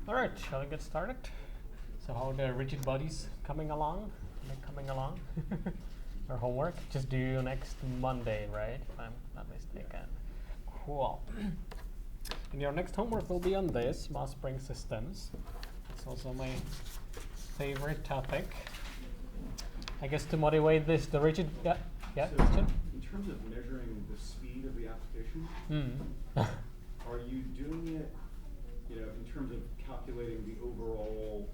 All right, shall we get started? So how are the rigid bodies coming along? Our homework just due next Monday, right? If I'm not mistaken. Cool. And your next homework will be on this, mass spring systems. It's also my favorite topic. I guess to motivate this, the rigid, So question? in terms of measuring the speed of the application, are you doing it, in terms of calculating the overall,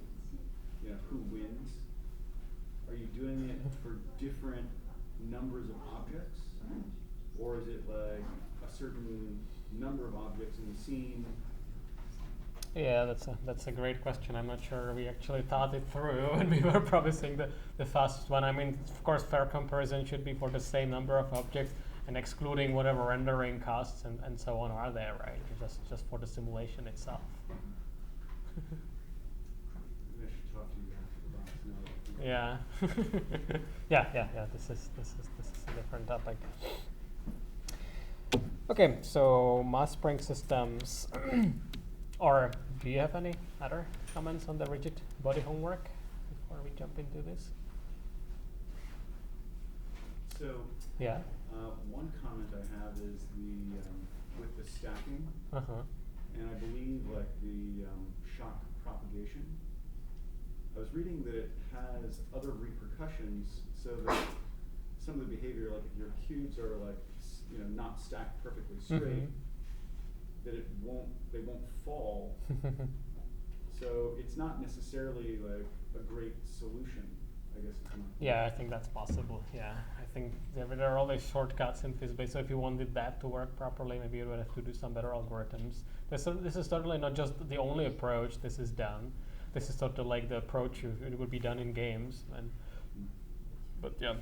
who wins? Are you doing it for different numbers of objects? Or is it like a certain number of objects in the scene? Yeah, that's a great question. I'm not sure we actually thought it through when we were promising the fastest one. I mean, of course, fair comparison should be for the same number of objects and excluding whatever rendering costs and so on are there, right? Just for the simulation itself. I should talk to you Yeah. after yeah. This is a different topic. Okay, so mass spring systems. Or do you have any other comments on the rigid body homework before we jump into this? So yeah. One comment I have is with the stacking, and I believe like the shock propagation. I was reading that it has other repercussions, so that some of the behavior, like if your cubes are like not stacked perfectly straight, that they won't fall. So it's not necessarily like a great solution, I guess. Yeah, I think that's possible. Yeah, I think there are always shortcuts in physics. So if you wanted that to work properly, maybe you would have to do some better algorithms. This is certainly not just the only approach this is done. This is sort of like the approach it would be done in games. But yeah,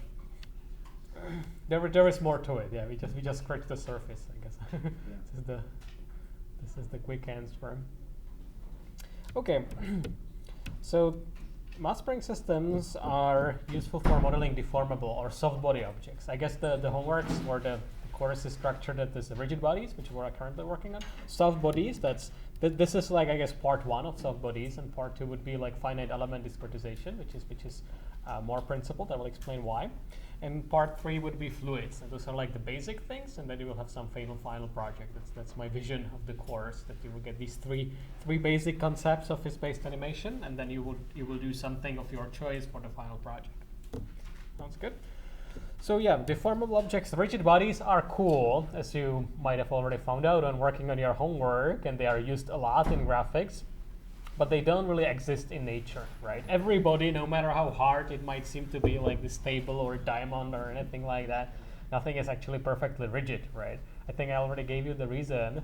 there is more to it. Yeah, we just scratched the surface, I guess. Yeah. This is the quick answer. Okay, so mass spring systems are useful for modeling deformable or soft body objects. I guess the homeworks or the course is structured as the rigid bodies, which we're currently working on. Soft bodies, this is like, I guess, part one of soft bodies, and part two would be like finite element discretization, which is more principled. I will explain why. And part three would be fluids, and those are like the basic things, and then you will have some final project. That's my vision of the course, that you will get these three basic concepts of phys-based animation, and then you will do something of your choice for the final project. Sounds good? So yeah, deformable objects, rigid bodies are cool, as you might have already found out when working on your homework, and they are used a lot in graphics. But they don't really exist in nature, right? Every body, no matter how hard it might seem to be, like this table or diamond or anything like that, nothing is actually perfectly rigid, right? I think I already gave you the reason.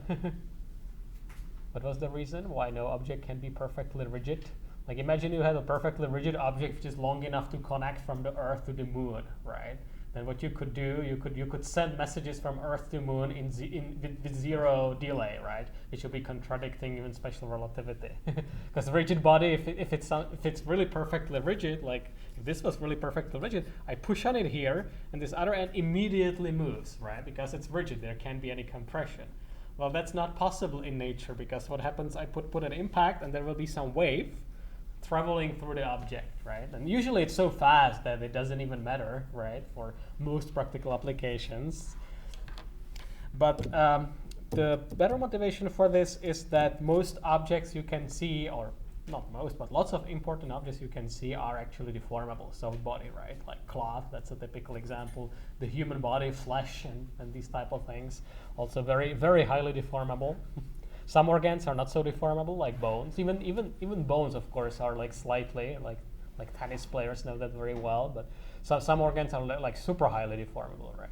What was the reason why no object can be perfectly rigid? Like imagine you had a perfectly rigid object which is long enough to connect from the Earth to the Moon, right? Then what you could do, you could send messages from Earth to Moon with zero delay, right? Which would be contradicting even special relativity. Because rigid body, if it's really perfectly rigid, like if this was really perfectly rigid, I push on it here, and this other end immediately moves, right? Because it's rigid, there can't be any compression. Well, that's not possible in nature, because what happens? I put an impact, and there will be some wave traveling through the object, right? And usually it's so fast that it doesn't even matter, right, for most practical applications. But the better motivation for this is that most objects you can see, or not most, but lots of important objects you can see are actually deformable, soft body, right? Like cloth, that's a typical example. The human body, flesh, and these type of things, also very, very highly deformable. Some organs are not so deformable, like bones. Even bones, of course, are like slightly, like tennis players know that very well. But some organs are like super highly deformable, right?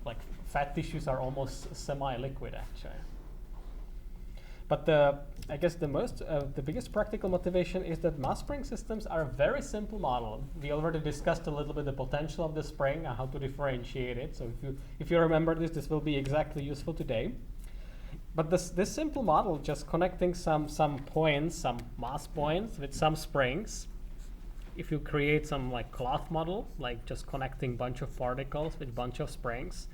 Like fat tissues are almost semi-liquid, actually. But I guess the biggest practical motivation is that mass spring systems are a very simple model. We already discussed a little bit the potential of the spring and how to differentiate it. So if you remember this will be exactly useful today. But this simple model, just connecting some points, some mass points with some springs. If you create some like cloth model, like just connecting bunch of particles with bunch of springs,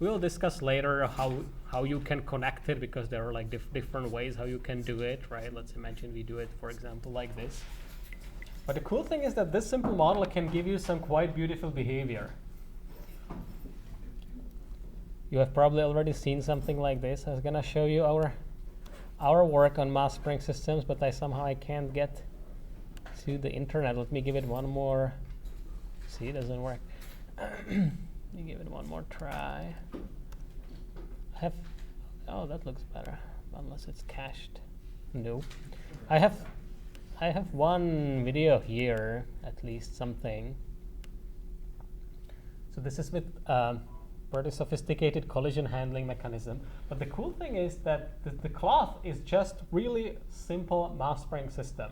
will discuss later how you can connect it, because there are like different ways how you can do it, right? Let's imagine we do it, for example, like this. But the cool thing is that this simple model can give you some quite beautiful behavior. You have probably already seen something like this. I was gonna show you our work on mass spring systems, but I can't get to the internet. Let me give it one more. See, it doesn't work. Let me give it one more try. Oh, that looks better, unless it's cached. No, I have one video here, at least something. So this is with pretty sophisticated collision handling mechanism. But the cool thing is that the cloth is just really simple mass spring system.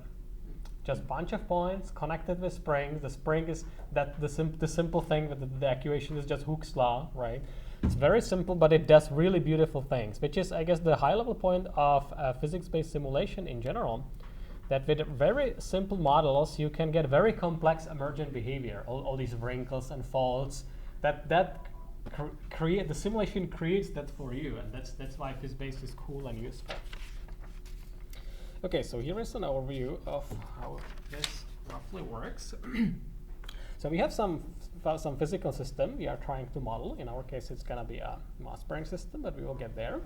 Just bunch of points connected with springs. The spring is the simple thing with the actuation is just Hooke's law, right? It's very simple, but it does really beautiful things, which is, I guess, the high-level point of physics-based simulation in general. That with very simple models, you can get very complex emergent behavior. All these wrinkles and faults. The simulation creates that for you, and that's why physics-based is cool and useful. Okay, so here is an overview of how this roughly works. So we have some physical system we are trying to model. In our case, it's gonna be a mass spring system, but we will get there.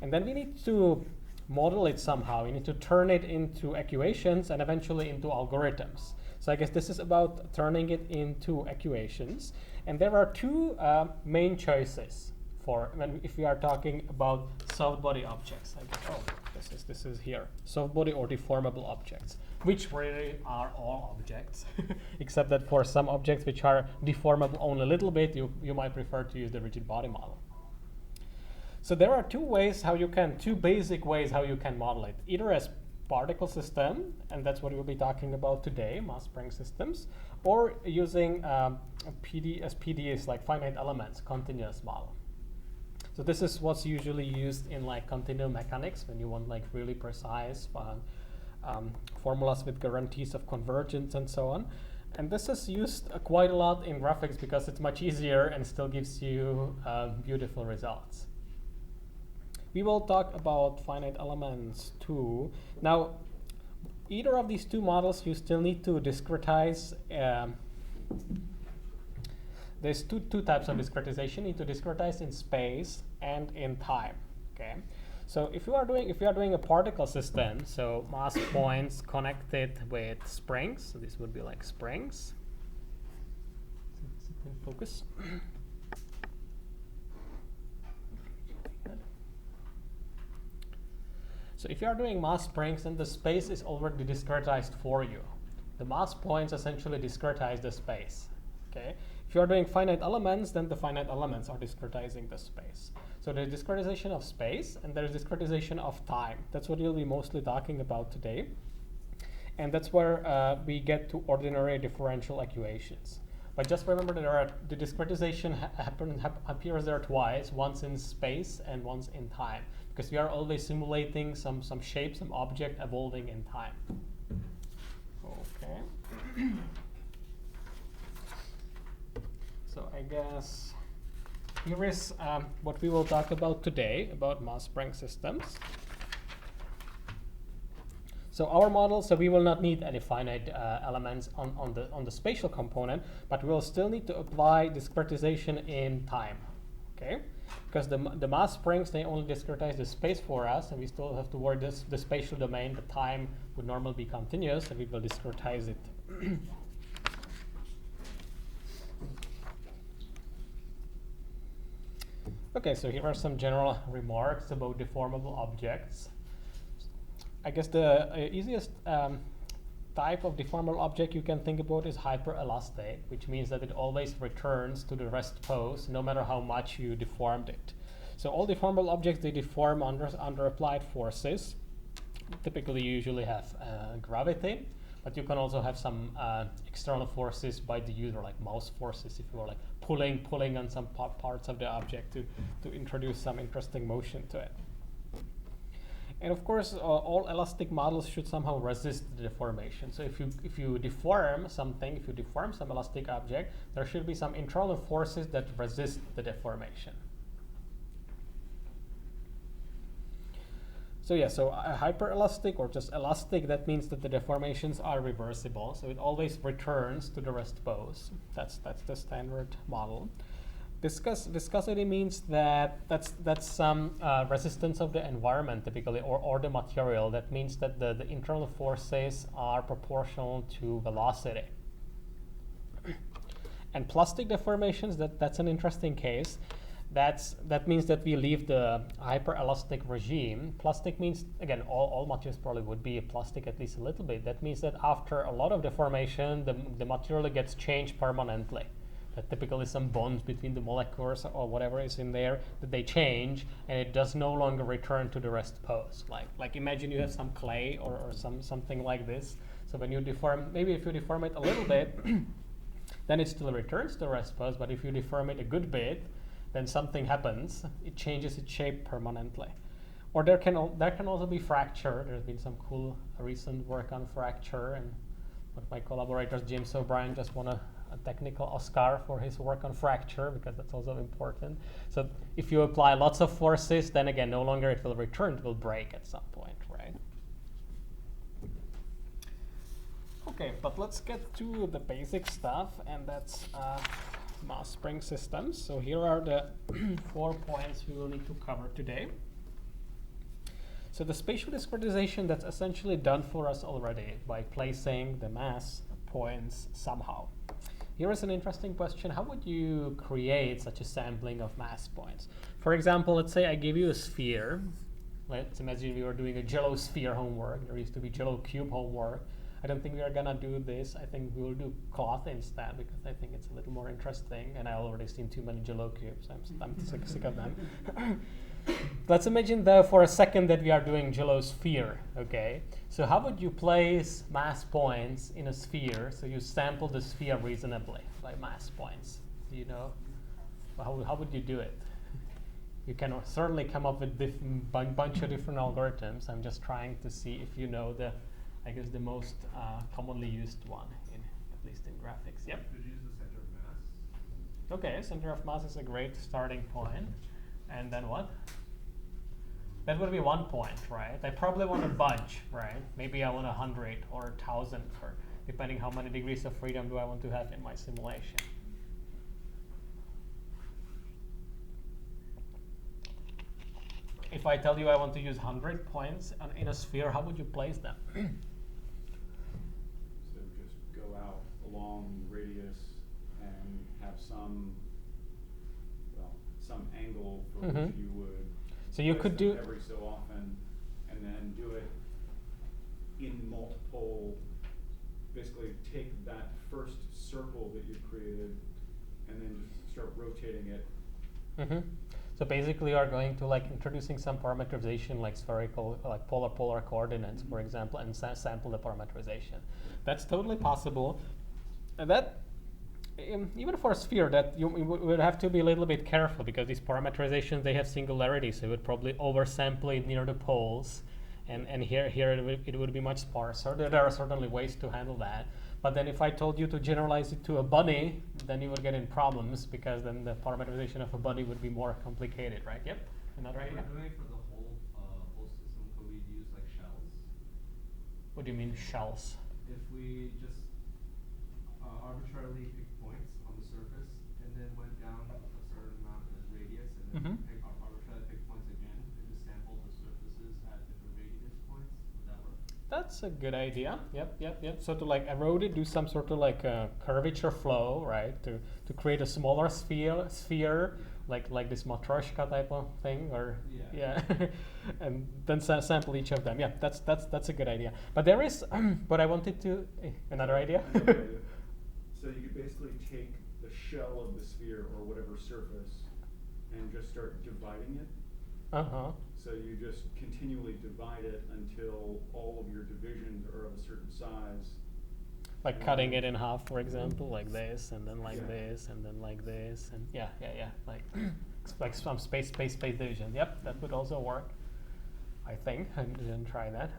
And then we need to model it somehow. We need to turn it into equations and eventually into algorithms. So I guess this is about turning it into equations. And there are two main choices if we are talking about soft body objects. I guess, this is here. Soft body or deformable objects, which really are all objects, except that for some objects which are deformable only a little bit, you might prefer to use the rigid body model. So there are two basic ways how you can model it, either as particle system, and that's what we'll be talking about today, mass spring systems, or using PDEs like finite elements, continuous model. So this is what's usually used in like continuum mechanics when you want like really precise formulas with guarantees of convergence and so on. And this is used quite a lot in graphics because it's much easier and still gives you beautiful results. We will talk about finite elements too. Now, either of these two models, you still need to discretize. There's two types of discretization. You need to discretize in space and in time. Okay. So if you are doing a particle system, so mass points connected with springs. So this would be like springs. Focus. So if you are doing mass springs, then the space is already discretized for you. The mass points essentially discretize the space. Okay. If you are doing finite elements, then the finite elements are discretizing the space. So there's discretization of space and there's discretization of time. That's what we'll be mostly talking about today. And that's where we get to ordinary differential equations. But just remember that the discretization appears there twice, once in space and once in time, because we are always simulating some shape, some object evolving in time. Okay. So I guess here is what we will talk about today about mass spring systems. So our model, so we will not need any finite elements on the spatial component, but we will still need to apply discretization in time, okay? Because the mass springs, they only discretize the space for us, and we still have to worry the spatial domain. The time would normally be continuous, and we will discretize it. Okay, so here are some general remarks about deformable objects. I guess the easiest type of deformable object you can think about is hyperelastic, which means that it always returns to the rest pose no matter how much you deformed it. So all deformable objects, they deform under applied forces. Typically, you usually have gravity, but you can also have some external forces by the user, like mouse forces, if you are like pulling on some parts of the object to introduce some interesting motion to it. And of course, all elastic models should somehow resist the deformation. So if you deform something, if you deform some elastic object, there should be some internal forces that resist the deformation. So yeah, so hyperelastic or just elastic, that means that the deformations are reversible. So it always returns to the rest pose. That's the standard model. Viscosity means that that's some resistance of the environment typically, or the material. That means that the internal forces are proportional to velocity. And plastic deformations, that's an interesting case. That means that we leave the hyperelastic regime. Plastic means, again, all materials probably would be plastic at least a little bit. That means that after a lot of deformation, the material gets changed permanently. That typically some bonds between the molecules or whatever is in there, that they change, and it does no longer return to the rest pose. Like imagine you have some clay or something like this. So when you deform, maybe if you deform it a little bit, then it still returns to rest pose. But if you deform it a good bit, then something happens. It changes its shape permanently. Or there can also be fracture. There's been some cool recent work on fracture, and one of my collaborators, James O'Brien, just won a technical Oscar for his work on fracture, because that's also important. So if you apply lots of forces, then again, no longer it will return, it will break at some point, right? Okay, but let's get to the basic stuff, and that's mass spring systems. So here are the 4 points we will need to cover today. So the spatial discretization, that's essentially done for us already by placing the mass points somehow. Here is an interesting question. How would you create such a sampling of mass points? For example, let's say I give you a sphere. Let's imagine we were doing a Jello sphere homework. There used to be Jello cube homework. I don't think we are gonna do this. I think we will do cloth instead, because I think it's a little more interesting, and I already seen too many Jello cubes. I'm sick of them. Let's imagine though for a second that we are doing Jello sphere, okay? So how would you place mass points in a sphere so you sample the sphere reasonably by mass points? Do you know? How would you do it? You can certainly come up with a bunch of different algorithms. I'm just trying to see if you know the most commonly used one, at least in graphics. Yep. Could you use the center of mass? Okay, center of mass is a great starting point. And then what? That would be 1 point, right? I probably want a bunch, right? Maybe I want 100 or 1,000, or depending how many degrees of freedom do I want to have in my simulation. If I tell you I want to use 100 points in a sphere, how would you place them? So just go out along the radius and have some angle for which you would. So you could do every so often, and then do it in multiple. Basically, take that first circle that you created, and then just start rotating it. So basically, you are going to introducing some parameterization, like spherical, like polar coordinates, for example, and sample the parameterization. That's totally possible. And that, even for a sphere, that you would have to be a little bit careful, because these parameterizations, they have singularity, so you would probably oversample it near the poles, and here it would be much sparser. There are certainly ways to handle that. But then if I told you to generalize it to a bunny, then you would get in problems, because then the parameterization of a bunny would be more complicated, right? Yep. Another idea? If we're doing it for the whole system, could we use shells? What do you mean shells? If we just arbitrarily pick points on the surface and then went down a certain amount of radius and then arbitrarily pick points again and just sample the surfaces at different radius points, would that work? That's a good idea. Yep. So to erode it, do some sort of curvature flow, right? To create a smaller sphere, like this matryoshka type of thing, or and then sample each of them. Yeah, that's a good idea. But there is, but I wanted to another idea. So you could basically take the shell of the sphere or whatever surface and just start dividing it. So you just continually divide it until all of your divisions are of a certain size. Like cutting it in half, for example, like this, and then like this, and then like this, and like some space division. Yep, that would also work. I think I didn't try that.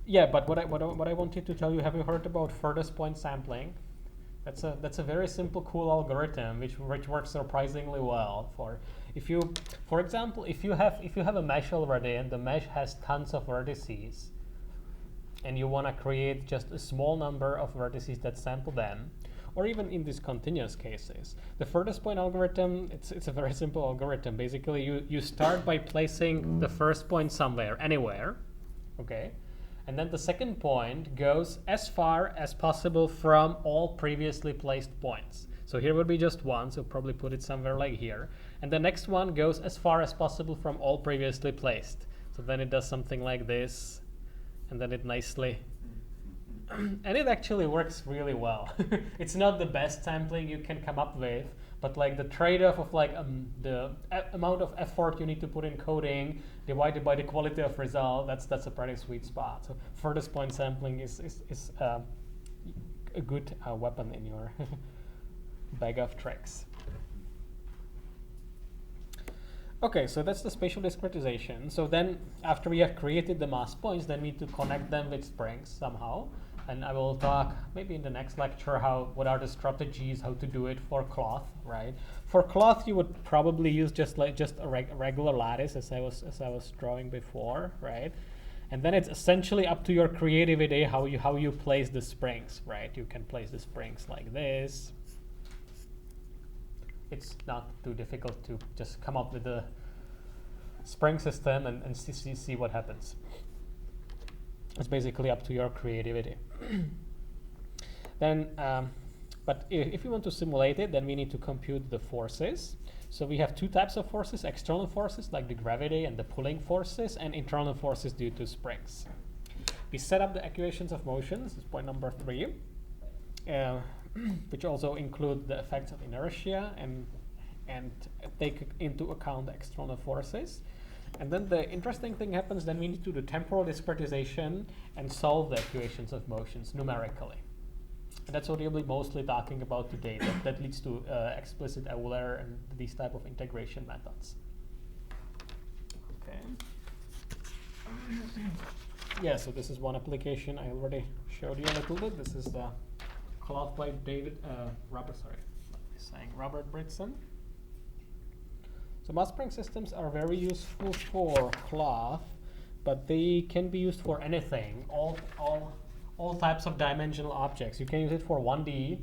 Yeah, but what I wanted to tell you, have you heard about furthest point sampling? That's a very simple, cool algorithm which works surprisingly well for If you, for example, if you have a mesh already and the mesh has tons of vertices, and you want to create just a small number of vertices that sample them, or even in these continuous cases, the furthest point algorithm, it's a very simple algorithm. Basically, you start by placing the first point somewhere, anywhere, okay? And then the second point goes as far as possible from all previously placed points. So here would be just one, so probably put it somewhere like here. And the next one goes as far as possible from all previously placed. So then it does something like this, and then it nicely, and it actually works really well. It's not the best sampling you can come up with, but like the trade-off of like the amount of effort you need to put in coding divided by the quality of result, that's a pretty sweet spot. So furthest point sampling is a good weapon in your bag of tricks. Okay, so that's the spatial discretization. So then after we have created the mass points, then we need to connect them with springs somehow. And I will talk maybe in the next lecture what are the strategies, how to do it for cloth, right? For cloth, you would probably use just a regular lattice as I was drawing before, right? And then it's essentially up to your creativity how you place the springs, right? You can place the springs like this. It's not too difficult to just come up with a spring system and see what happens. It's basically up to your creativity. Then, but if you want to simulate it, then we need to compute the forces. So we have two types of forces: external forces like the gravity and the pulling forces, and internal forces due to springs. We set up the equations of motion. This is point number 3. Which also include the effects of inertia and take into account the external forces. And then the interesting thing happens, then we need to do temporal discretization and solve the equations of motions numerically. And that's what we'll be mostly talking about today. That leads to explicit Euler and these type of integration methods. Okay. Yeah, so this is one application I already showed you a little bit. This is the cloth by Robert Britson. So mass spring systems are very useful for cloth, but they can be used for anything, all types of dimensional objects. You can use it for 1D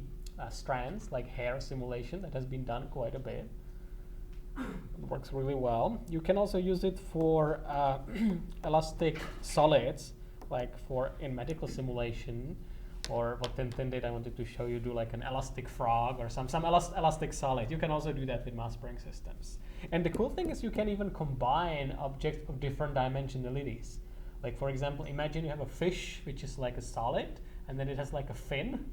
strands, like hair simulation, that has been done quite a bit. It works really well. You can also use it for elastic solids, like in medical simulation. Or what Tintin did, I wanted to show you, do like an elastic frog or some elastic solid. You can also do that with mass spring systems. And the cool thing is you can even combine objects of different dimensionalities. Like for example, imagine you have a fish, which is like a solid, and then it has like a fin,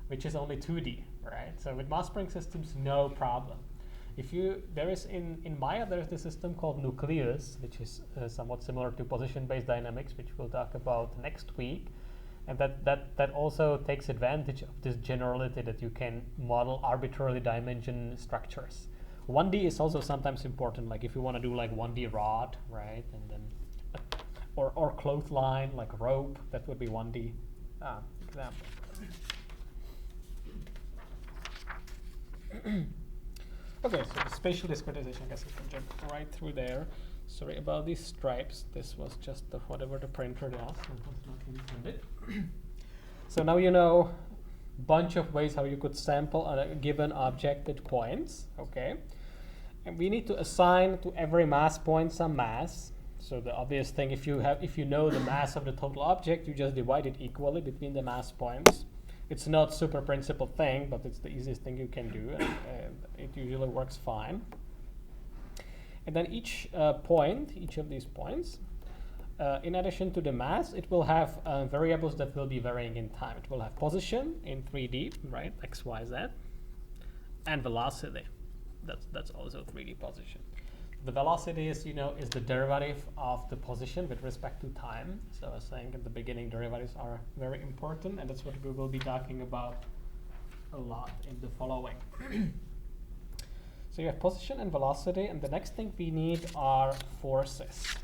which is only 2D, right? So with mass spring systems, no problem. In Maya, there's this system called Nucleus, which is somewhat similar to position-based dynamics, which we'll talk about next week. And that also takes advantage of this generality that you can model arbitrarily dimension structures. 1D is also sometimes important, like if you want to do like 1D rod, right? And then, or clothesline, like rope, that would be 1D example. Okay, so the spatial discretization, I guess we can jump right through there. Sorry about these stripes. This was just whatever the printer does. It was not intended. So now you know a bunch of ways how you could sample a given object at points. Okay, and we need to assign to every mass point some mass. So the obvious thing, if you know the mass of the total object, you just divide it equally between the mass points. It's not super principled thing, but it's the easiest thing you can do, and it usually works fine. And then each of these points, in addition to the mass, it will have variables that will be varying in time. It will have position in 3D, right, x, y, z, and velocity. That's also 3D position. The velocity is the derivative of the position with respect to time. So I was saying at the beginning, derivatives are very important, and that's what we will be talking about a lot in the following. So you have position and velocity, and the next thing we need are forces.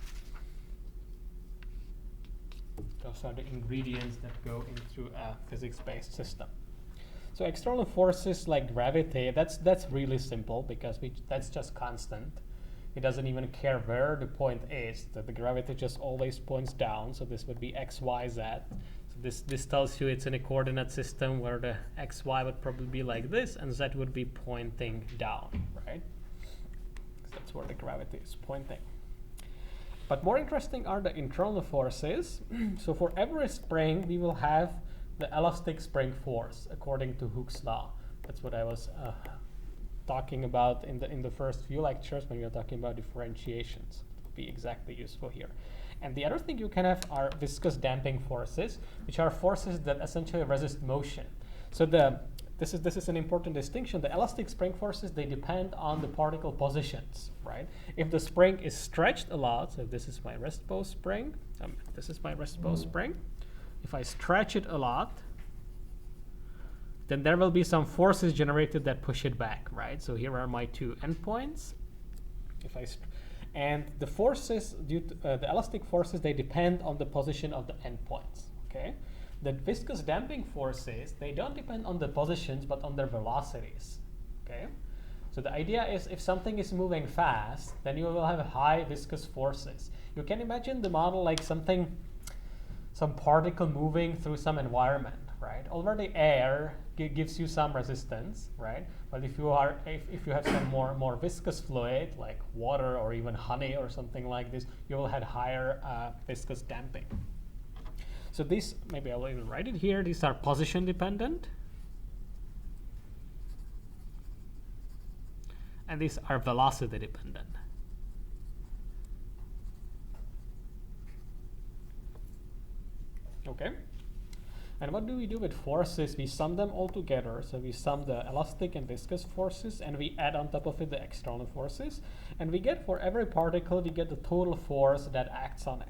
Those are the ingredients that go into a physics-based system. So external forces like gravity, that's really simple because that's just constant. it doesn't even care where the point is, that the gravity just always points down. So this would be x, y, z. So this tells you it's in a coordinate system where the x, y would probably be like this, and z would be pointing down, right? So that's where the gravity is pointing. But more interesting are the internal forces. So for every spring, we will have the elastic spring force according to Hooke's law. That's what I was talking about in the first few lectures when we were talking about differentiations. It would be exactly useful here. And the other thing you can have are viscous damping forces, which are forces that essentially resist motion. So this is an important distinction. The elastic spring forces, they depend on the particle positions, right? If the spring is stretched a lot, so this is my rest bow spring, this is my rest bow spring. If I stretch it a lot, then there will be some forces generated that push it back, right? So here are my two endpoints. And the forces, the elastic forces, they depend on the position of the endpoints, okay? The viscous damping forces, they don't depend on the positions, but on their velocities, okay? So the idea is if something is moving fast, then you will have high viscous forces. You can imagine the model like some particle moving through some environment, right? Already air gives you some resistance, right? But if you have some more viscous fluid like water or even honey or something like this, you will have higher viscous damping. So these, maybe I will even write it here, these are position dependent. And these are velocity dependent. Okay. And what do we do with forces? We sum them all together. So we sum the elastic and viscous forces, and we add on top of it the external forces. And we get, for every particle, we get the total force that acts on it.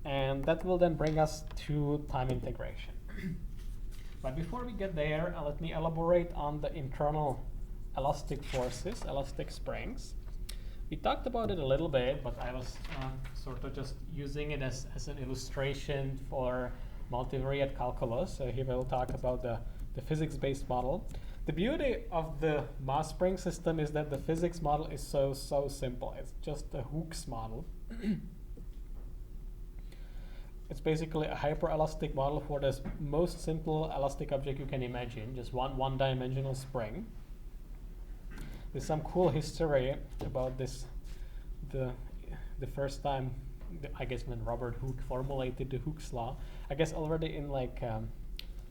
And that will then bring us to time integration. But before we get there, let me elaborate on the internal elastic forces, elastic springs. We talked about it a little bit, but I was sort of just using it as an illustration for multivariate calculus. So here we'll talk about the physics-based model. The beauty of the mass spring system is that the physics model is so simple. It's just a Hooke's model. It's basically a hyperelastic model for the most simple elastic object you can imagine, just one-dimensional spring. There's some cool history about this. The first time, I guess, when Robert Hooke formulated the Hooke's law, I guess already in like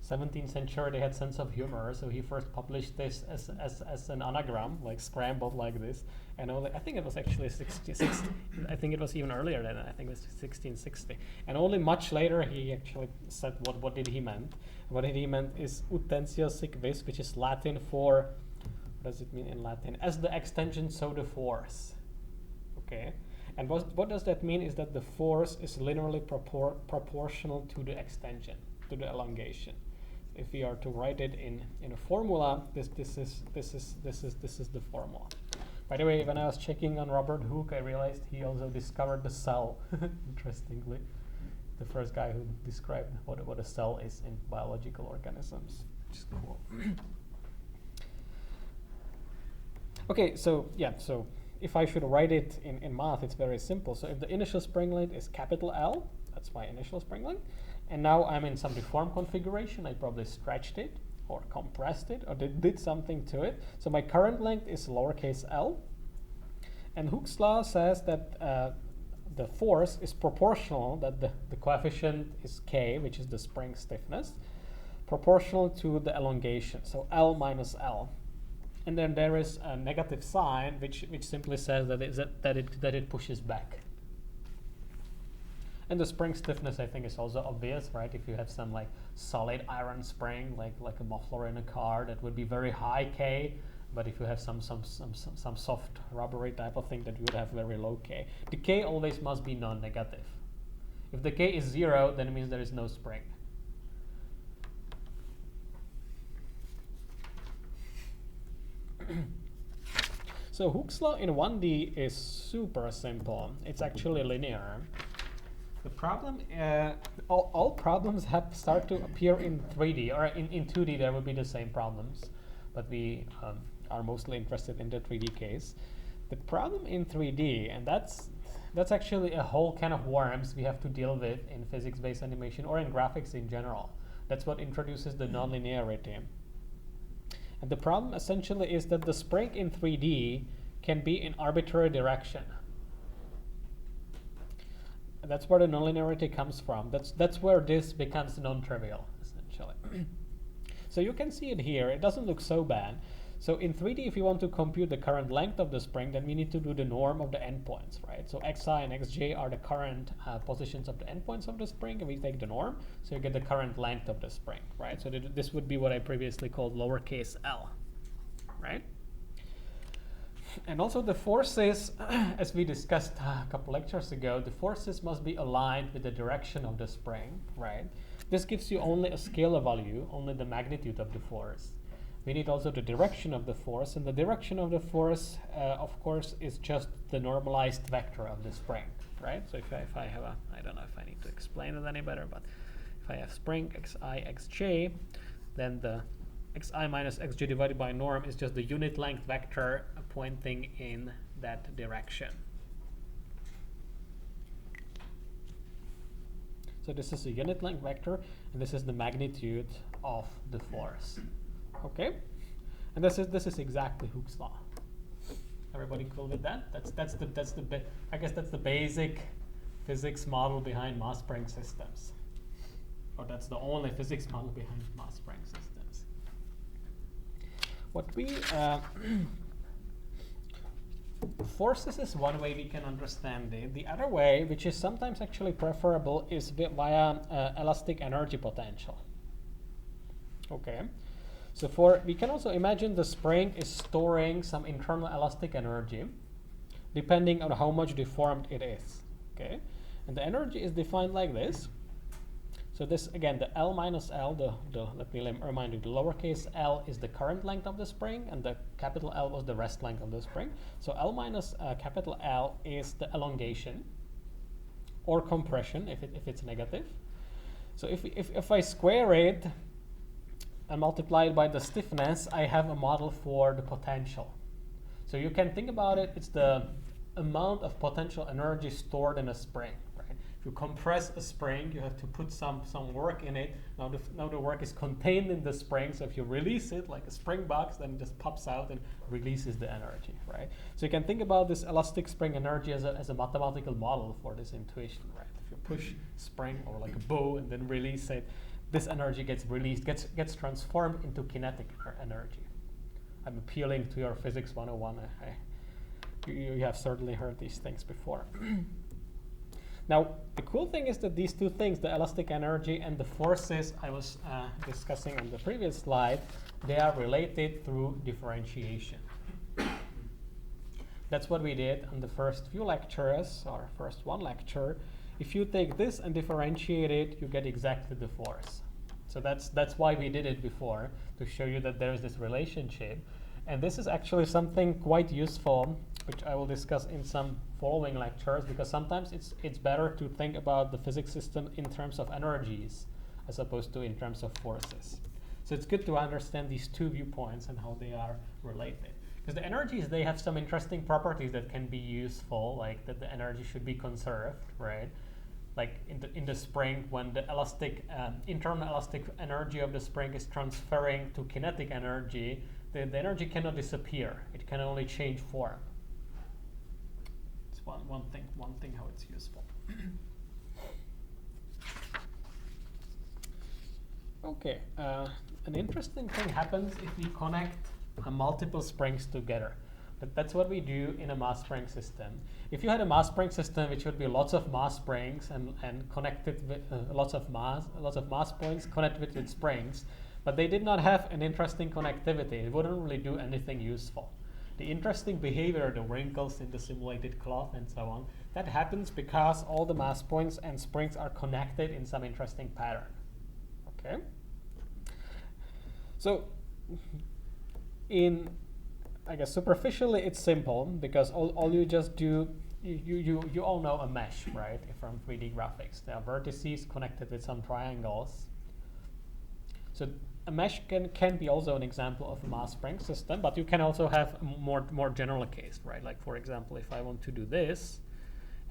17th century they had sense of humor. So he first published this as an anagram, like scrambled like this. And I think it was actually 66. I think it was even earlier than that. I think it was 1660. And only much later he actually said what did he meant. What he meant is utensio sic vis, which is Latin for, what does it mean in Latin? As the extension, so the force. Okay, and what does that mean is that the force is linearly proportional to the extension, to the elongation. If we are to write it in a formula, this is the formula. By the way, when I was checking on Robert Hooke, I realized he also discovered the cell. Interestingly, the first guy who described what a cell is in biological organisms, which is cool. Okay, so yeah, so if I should write it in math, it's very simple. So if the initial spring length is capital L, that's my initial spring length, and now I'm in some deformed configuration, I probably stretched it or compressed it or did something to it. So my current length is lowercase l, and Hooke's law says that the force is proportional, that the coefficient is k, which is the spring stiffness, proportional to the elongation, so L minus L. And then there is a negative sign, which simply says that it pushes back. And the spring stiffness, I think, is also obvious, right? If you have some like solid iron spring, like a muffler in a car, that would be very high K. But if you have some soft rubbery type of thing, that you would have very low K. The K always must be non-negative. If the K is 0, then it means there is no spring. So Hooke's law in 1D is super simple. It's actually linear. The problem, all problems start to appear in 3D, or in 2D there will be the same problems, but we are mostly interested in the 3D case. The problem in 3D, and that's actually a whole can of worms we have to deal with in physics-based animation or in graphics in general. That's what introduces the nonlinearity. And the problem essentially is that the spring in 3D can be in arbitrary direction. That's where the nonlinearity comes from. That's where this becomes non-trivial, essentially. So you can see it here. It doesn't look so bad. So in 3D, if you want to compute the current length of the spring, then we need to do the norm of the endpoints, right? So xi and xj are the current positions of the endpoints of the spring, and we take the norm, so you get the current length of the spring, right? So this would be what I previously called lowercase l, right? And also the forces, as we discussed a couple lectures ago, the forces must be aligned with the direction of the spring, right? This gives you only a scalar value, only the magnitude of the force. We need also the direction of the force, and the direction of the force, of course, is just the normalized vector of the spring, right? So if I have a, I don't know if I need to explain it any better, but if I have spring xi, xj, then the xi minus xj divided by norm is just the unit length vector pointing in that direction. So this is a unit length vector, and this is the magnitude of the force. Okay, and this is exactly Hooke's law. Everybody cool with that? I guess that's the basic physics model behind mass spring systems, or that's the only physics model behind mass spring systems. What we forces is one way we can understand it. The other way, which is sometimes actually preferable, is via elastic energy potential. Okay. So we can also imagine the spring is storing some internal elastic energy depending on how much deformed it is. Okay, and the energy is defined like this. So this, again, the L minus L, let me remind you, the lowercase l is the current length of the spring, and the capital L was the rest length of the spring. So L minus capital L is the elongation or compression if it's negative. So if I square it and multiply it by the stiffness, I have a model for the potential. So you can think about it, it's the amount of potential energy stored in a spring, right? If you compress a spring, you have to put some work in it. Now the work is contained in the spring, so if you release it like a spring box, then it just pops out and releases the energy, right? So you can think about this elastic spring energy as a mathematical model for this intuition, right? If you push spring or like a bow and then release it, this energy gets released, gets transformed into kinetic energy. I'm appealing to your physics 101. You have certainly heard these things before. Now, the cool thing is that these two things, the elastic energy and the forces I was discussing on the previous slide, they are related through differentiation. That's what we did on the first few lectures, or first one lecture. If you take this and differentiate it, you get exactly the force. So that's why we did it before, to show you that there is this relationship. And this is actually something quite useful, which I will discuss in some following lectures, because sometimes it's better to think about the physics system in terms of energies as opposed to in terms of forces. So it's good to understand these two viewpoints and how they are related. Because the energies, they have some interesting properties that can be useful, like that the energy should be conserved, right? Like in the spring, when the internal elastic energy of the spring is transferring to kinetic energy, the energy cannot disappear. It can only change form. It's one thing how it's useful. Okay, an interesting thing happens if we connect multiple springs together. That's what we do in a mass spring system. If you had a mass spring system, which would be lots of mass springs and connected with lots of mass points connected with springs, but they did not have an interesting connectivity, it wouldn't really do anything useful. The interesting behavior, the wrinkles in the simulated cloth and so on, that happens because all the mass points and springs are connected in some interesting pattern. Okay? So, I guess superficially it's simple, because all you just do, you all know a mesh, right, from 3D graphics. There are vertices connected with some triangles. So a mesh can be also an example of a mass spring system, but you can also have a more general case, right? Like for example, if I want to do this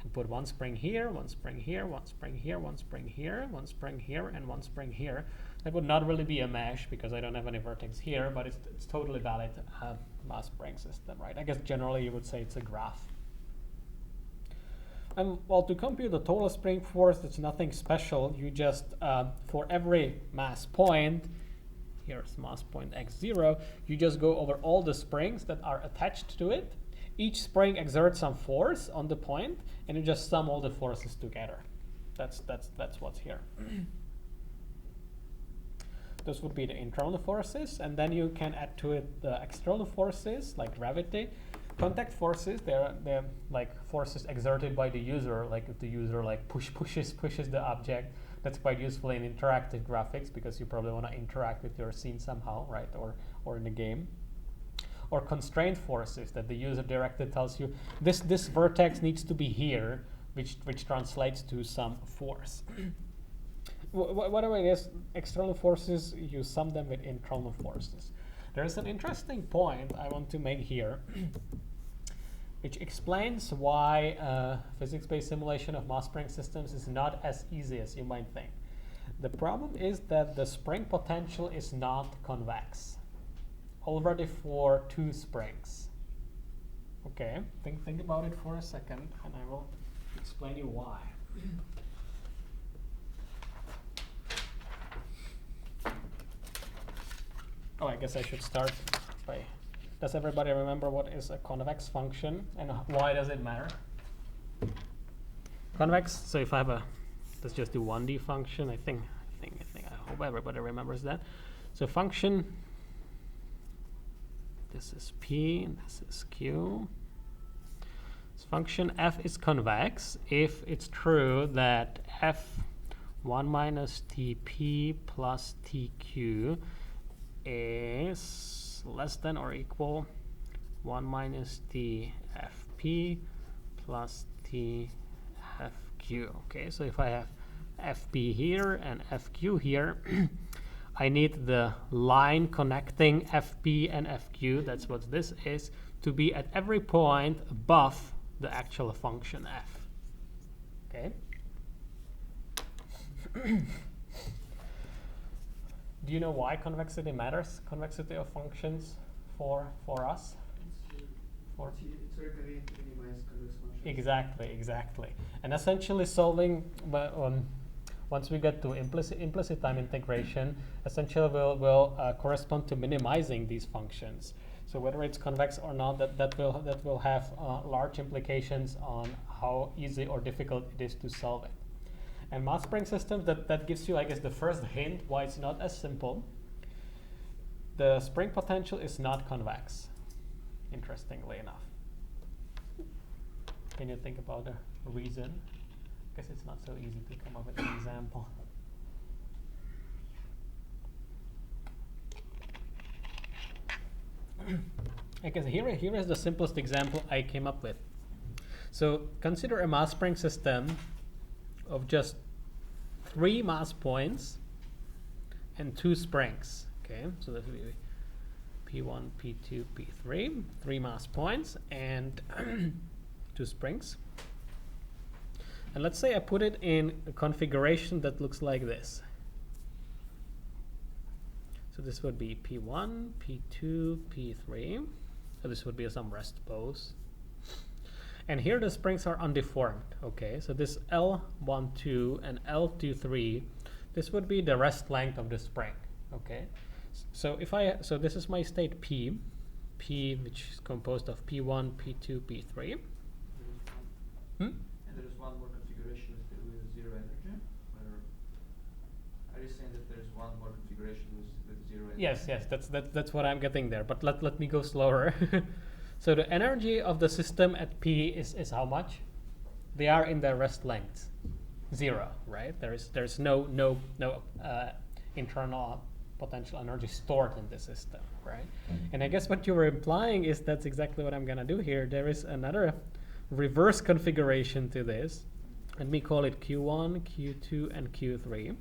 and put one spring here, one spring here, one spring here, one spring here, one spring here, and one spring here, that would not really be a mesh because I don't have any vertex here, but it's totally valid mass spring system, right? I guess generally you would say it's a graph. And well, to compute the total spring force, it's nothing special. You just, for every mass point, here's mass point x0, you just go over all the springs that are attached to it. Each spring exerts some force on the point, and you just sum all the forces together. That's what's here. Those would be the internal forces, and then you can add to it the external forces, like gravity. Contact forces, they're like forces exerted by the user, like if the user like pushes the object. That's quite useful in interactive graphics because you probably want to interact with your scene somehow, right? Or in a game. Or constraint forces that the user directly tells you this vertex needs to be here, which translates to some force. Whatever it is, external forces, you sum them with internal forces. There's an interesting point I want to make here, which explains why physics-based simulation of mass spring systems is not as easy as you might think. The problem is that the spring potential is not convex, already for two springs. Okay, think about it for a second, and I will explain you why. Oh, I guess I should start by, does everybody remember what is a convex function and why does it matter? Convex, so if I have a, let's just do 1D function, I hope everybody remembers that. So function, this is P, and this is Q. This function f is convex if it's true that f1 minus tp plus tq is less than or equal 1 minus tfp plus tfq. Okay, so if I have fp here and fq here, I need the line connecting fp and fq, that's what this is, to be at every point above the actual function f. Okay. Do you know why convexity matters? Convexity of functions for us? It's very convenient to minimize convex functions. Exactly. And essentially solving, once we get to implicit time integration, essentially will correspond to minimizing these functions. So whether it's convex or not, that will have large implications on how easy or difficult it is to solve it. And mass spring systems, that gives you, I guess, the first hint why it's not as simple. The spring potential is not convex, interestingly enough. Can you think about the reason? I guess it's not so easy to come up with an example. I guess here is the simplest example I came up with. So consider a mass spring system of just 3 mass points and 2 springs. Okay, so that will be P1, P2, P3, 3 mass points and 2 springs. And let's say I put it in a configuration that looks like this. So this would be P1, P2, P3. So this would be some rest pose. And here the springs are undeformed. Okay, so this L12 and L23, this would be the rest length of the spring. Okay, so so this is my state P, which is composed of P1, P2, P3. And there is one more configuration with 0 energy? Or are you saying that there is one more configuration with 0 energy? Yes, that's what I'm getting there. But let me go slower. So the energy of the system at P is how much? They are in their rest length, 0, right? There's no internal potential energy stored in the system, right? And I guess what you were implying is that's exactly what I'm gonna do here. There is another reverse configuration to this. Let me call it Q1, Q2, and Q3.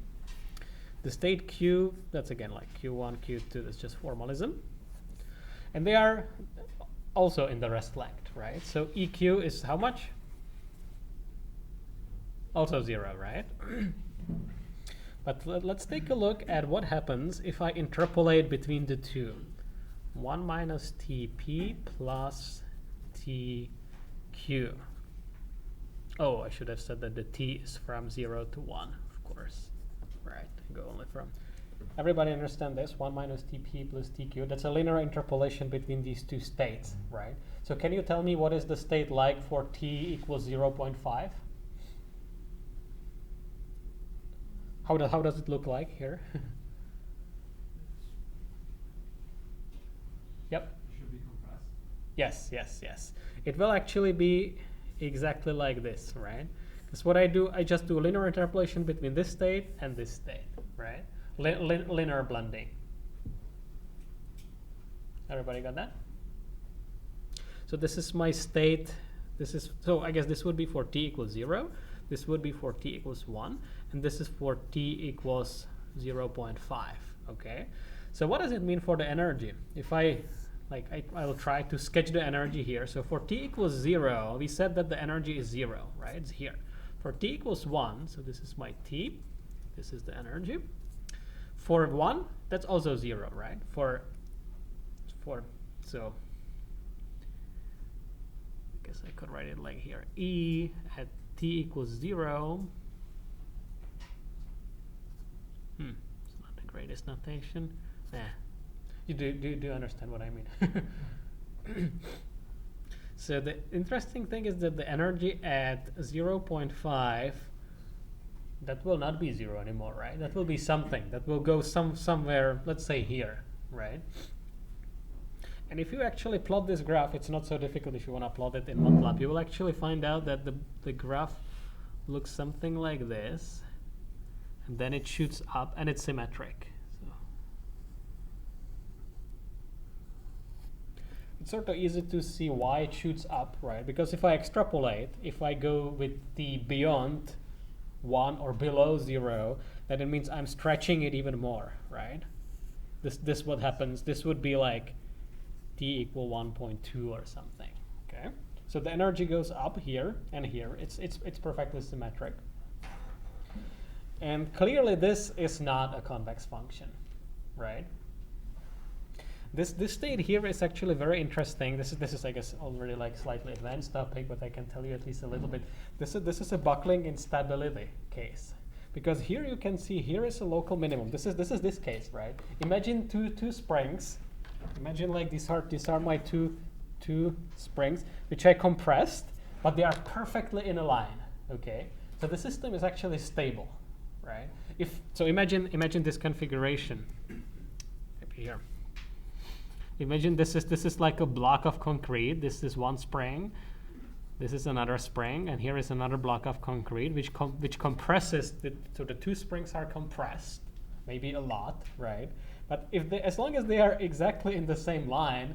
The state Q, that's again like Q1, Q2, that's just formalism. And they are also in the rest length, right? So EQ is how much? Also 0, right? But let's take a look at what happens if I interpolate between the two. 1 minus TP plus TQ. Oh, I should have said that the T is from 0 to 1, of course. Right, go only from. Everybody understand this? 1 minus TP plus TQ. That's a linear interpolation between these two states, right? So can you tell me what is the state like for T equals 0.5? How does it look like here? Yep. It should be compressed. Yes, yes, yes. It will actually be exactly like this, right? Because what I do, I just do a linear interpolation between this state and this state, right? Linear blending. Everybody got that? So this is my state. So I guess this would be for T equals 0. This would be for T equals 1. And this is for T equals 0.5, okay? So what does it mean for the energy? If I will try to sketch the energy here. So for T equals 0, we said that the energy is 0, right? It's here. For T equals 1, so this is my T. This is the energy. For 1, that's also 0, right? So I guess I could write it like here. E at T equals 0. It's not the greatest notation. Nah. You do understand what I mean. So the interesting thing is that the energy at 0.5, that will not be 0 anymore, right? That will be something. That will go somewhere, let's say here, right? And if you actually plot this graph, it's not so difficult if you want to plot it in MATLAB. You will actually find out that the graph looks something like this. And then it shoots up, and it's symmetric. It's sort of easy to see why it shoots up, right? Because if I extrapolate, if I go with the beyond 1 or below 0, then it means I'm stretching it even more, right? This what happens. This would be like T equal 1.2 or something, okay? So the energy goes up here and here. It's perfectly symmetric. And clearly this is not a convex function, right? This state here is actually very interesting. This is I guess already like slightly advanced topic, but I can tell you at least a little bit. This is a buckling instability case, because here you can see here is a local minimum. This is this case, right? Imagine two springs. Imagine like these are my two springs which I compressed, but they are perfectly in a line. Okay, so the system is actually stable, right? Imagine this configuration. Maybe here. Imagine this is like a block of concrete. This is one spring. This is another spring, and here is another block of concrete, which compresses. So the two springs are compressed, maybe a lot, right? But as long as they are exactly in the same line,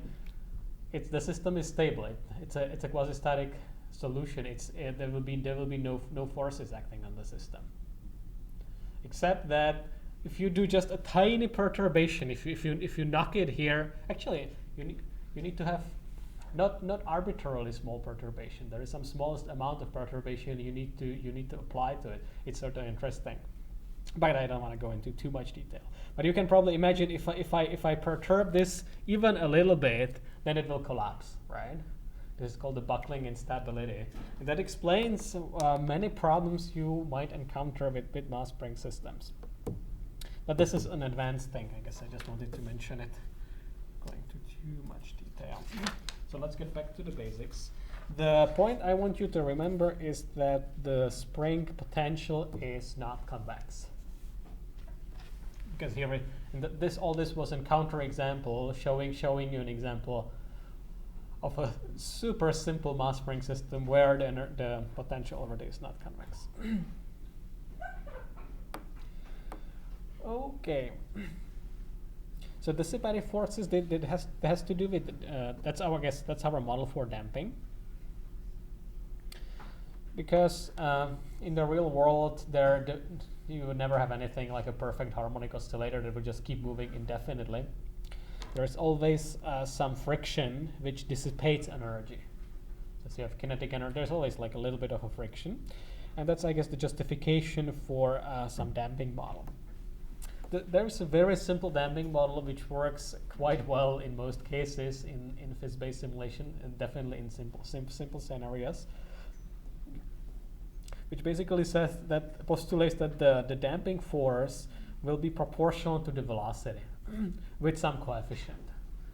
the system is stable. It's a quasi-static solution. There will be no forces acting on the system, except that. If you do just a tiny perturbation, if you knock it here, actually you need to have not arbitrarily small perturbation. There is some smallest amount of perturbation you need to apply to it. It's sort of interesting, but I don't want to go into too much detail. But you can probably imagine if I perturb this even a little bit, then it will collapse, right? This is called the buckling instability, and that explains many problems you might encounter with mass spring systems. But this is an advanced thing. I guess I just wanted to mention it. Going into too much detail. So let's get back to the basics. The point I want you to remember is that the spring potential is not convex. Because here, all this was a counterexample showing you an example of a super simple mass spring system where the potential already is not convex. Okay, so dissipative forces that has to do with that's our model for damping. Because in the real world, you would never have anything like a perfect harmonic oscillator that would just keep moving indefinitely. There's always some friction which dissipates energy. So you have kinetic energy. There's always like a little bit of a friction, and that's, I guess, the justification for some damping model. There's a very simple damping model which works quite well in most cases in phys-based simulation, and definitely in simple scenarios, which basically postulates that the damping force will be proportional to the velocity with some coefficient.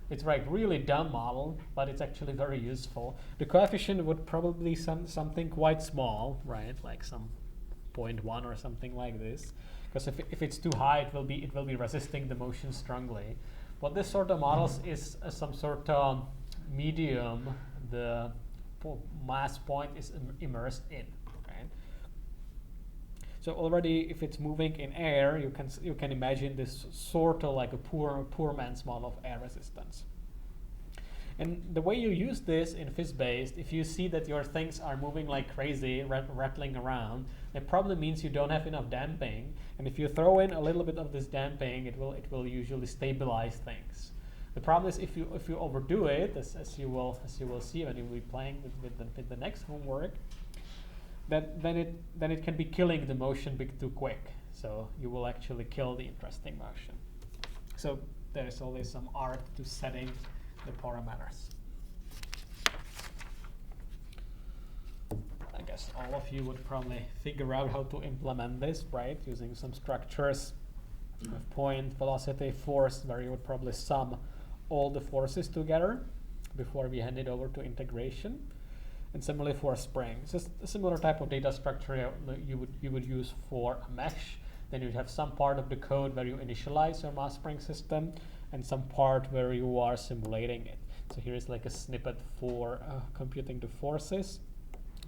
It's like really dumb model, but it's actually very useful. The coefficient would probably be something quite small, right? Like some 0.1 or something like this. Because if it's too high, it will be resisting the motion strongly. What this sort of models is some sort of medium the mass point is immersed in. Right? So already, if it's moving in air, you can imagine this sort of like a poor man's model of air resistance. And the way you use this in phys-based, if you see that your things are moving like crazy, rattling around, it probably means you don't have enough damping. And if you throw in a little bit of this damping, it will usually stabilize things. The problem is if you overdo it, as you will see when you will be playing with the next homework, then it can be killing the motion too quick. So you will actually kill the interesting motion. So there is always some art to setting the parameters. I guess all of you would probably figure out how to implement this, right? Using some structures of point, velocity, force, where you would probably sum all the forces together before we hand it over to integration. And similarly for springs, just a similar type of data structure you would use for a mesh. Then you'd have some part of the code where you initialize your mass spring system, and some part where you are simulating it. So here is like a snippet for computing the forces.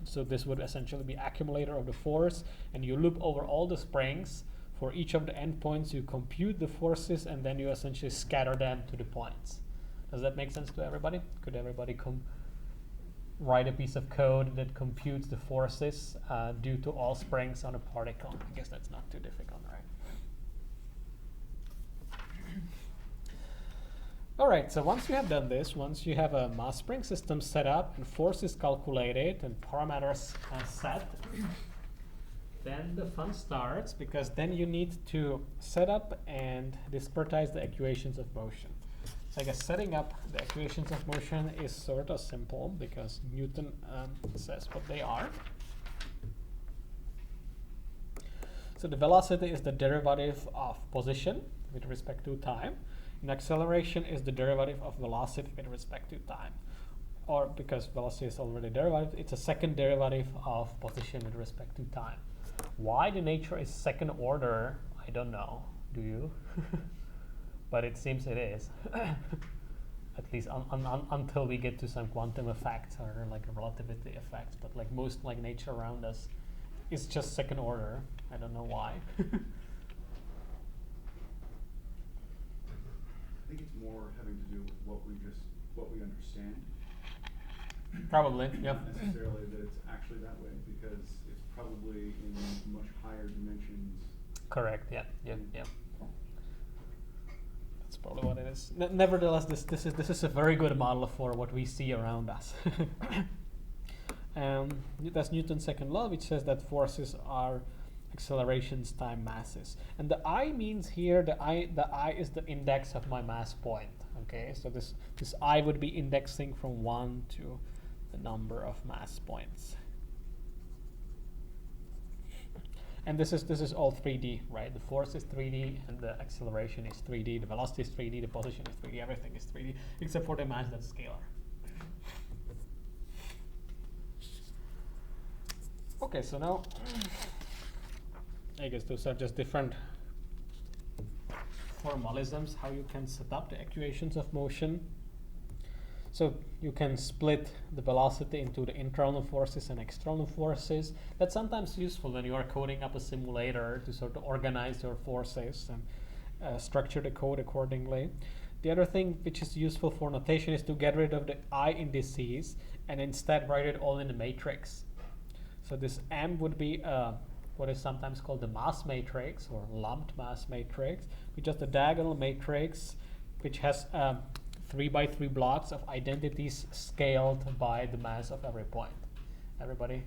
So this would essentially be accumulator of the force, and you loop over all the springs. For each of the endpoints, you compute the forces, and then you essentially scatter them to the points. Does that make sense to everybody? Could everybody write a piece of code that computes the forces due to all springs on a particle? I guess that's not too difficult, right? All right, so once you have done this, once you have a mass spring system set up and forces calculated and parameters set, then the fun starts, because then you need to set up and discretize the equations of motion. So I guess setting up the equations of motion is sort of simple, because Newton says what they are. So the velocity is the derivative of position with respect to time. And acceleration is the derivative of velocity with respect to time. Or because velocity is already derivative, it's a second derivative of position with respect to time. Why the nature is second order, I don't know. Do you? But it seems it is. At least until we get to some quantum effects or like relativity effects. But like most like nature around us is just second order. I don't know why. I think it's more having to do with what we understand. Probably, yeah. Not necessarily that it's actually that way, because it's probably in much higher dimensions. Correct. Yeah. That's probably what it is. Nevertheless, this is a very good model for what we see around us. That's Newton's second law, which says that forces are accelerations times masses, and the I means here the I is the index of my mass point. Okay, so this I would be indexing from 1 to the number of mass points, and this is all 3D, right? The force is 3D, and the acceleration is 3D, the velocity is 3D, the position is 3D, everything is 3D except for the mass that's scalar. Okay, so now I guess those are just different formalisms how you can set up the equations of motion. So you can split the velocity into the internal forces and external forces. That's sometimes useful when you are coding up a simulator to sort of organize your forces and structure the code accordingly. The other thing which is useful for notation is to get rid of the I indices and instead write it all in a matrix. So this M would be what is sometimes called the mass matrix or lumped mass matrix, which is the diagonal matrix which has 3 by 3 blocks of identities scaled by the mass of every point. Everybody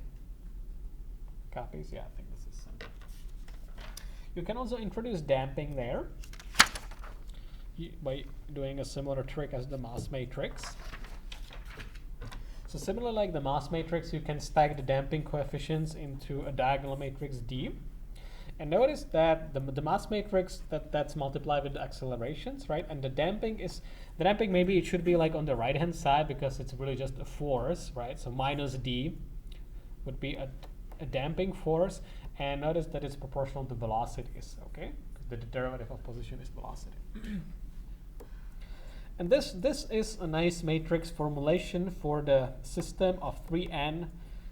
copies? Yeah, I think this is simple. You can also introduce damping there by doing a similar trick as the mass matrix. So similar like the mass matrix, you can stack the damping coefficients into a diagonal matrix D. And notice that the mass matrix that's multiplied with the accelerations, right? And the damping maybe it should be like on the right hand side because it's really just a force, right? So minus D would be a damping force, and notice that it's proportional to velocities, okay? The derivative of position is velocity. And this is a nice matrix formulation for the system of 3n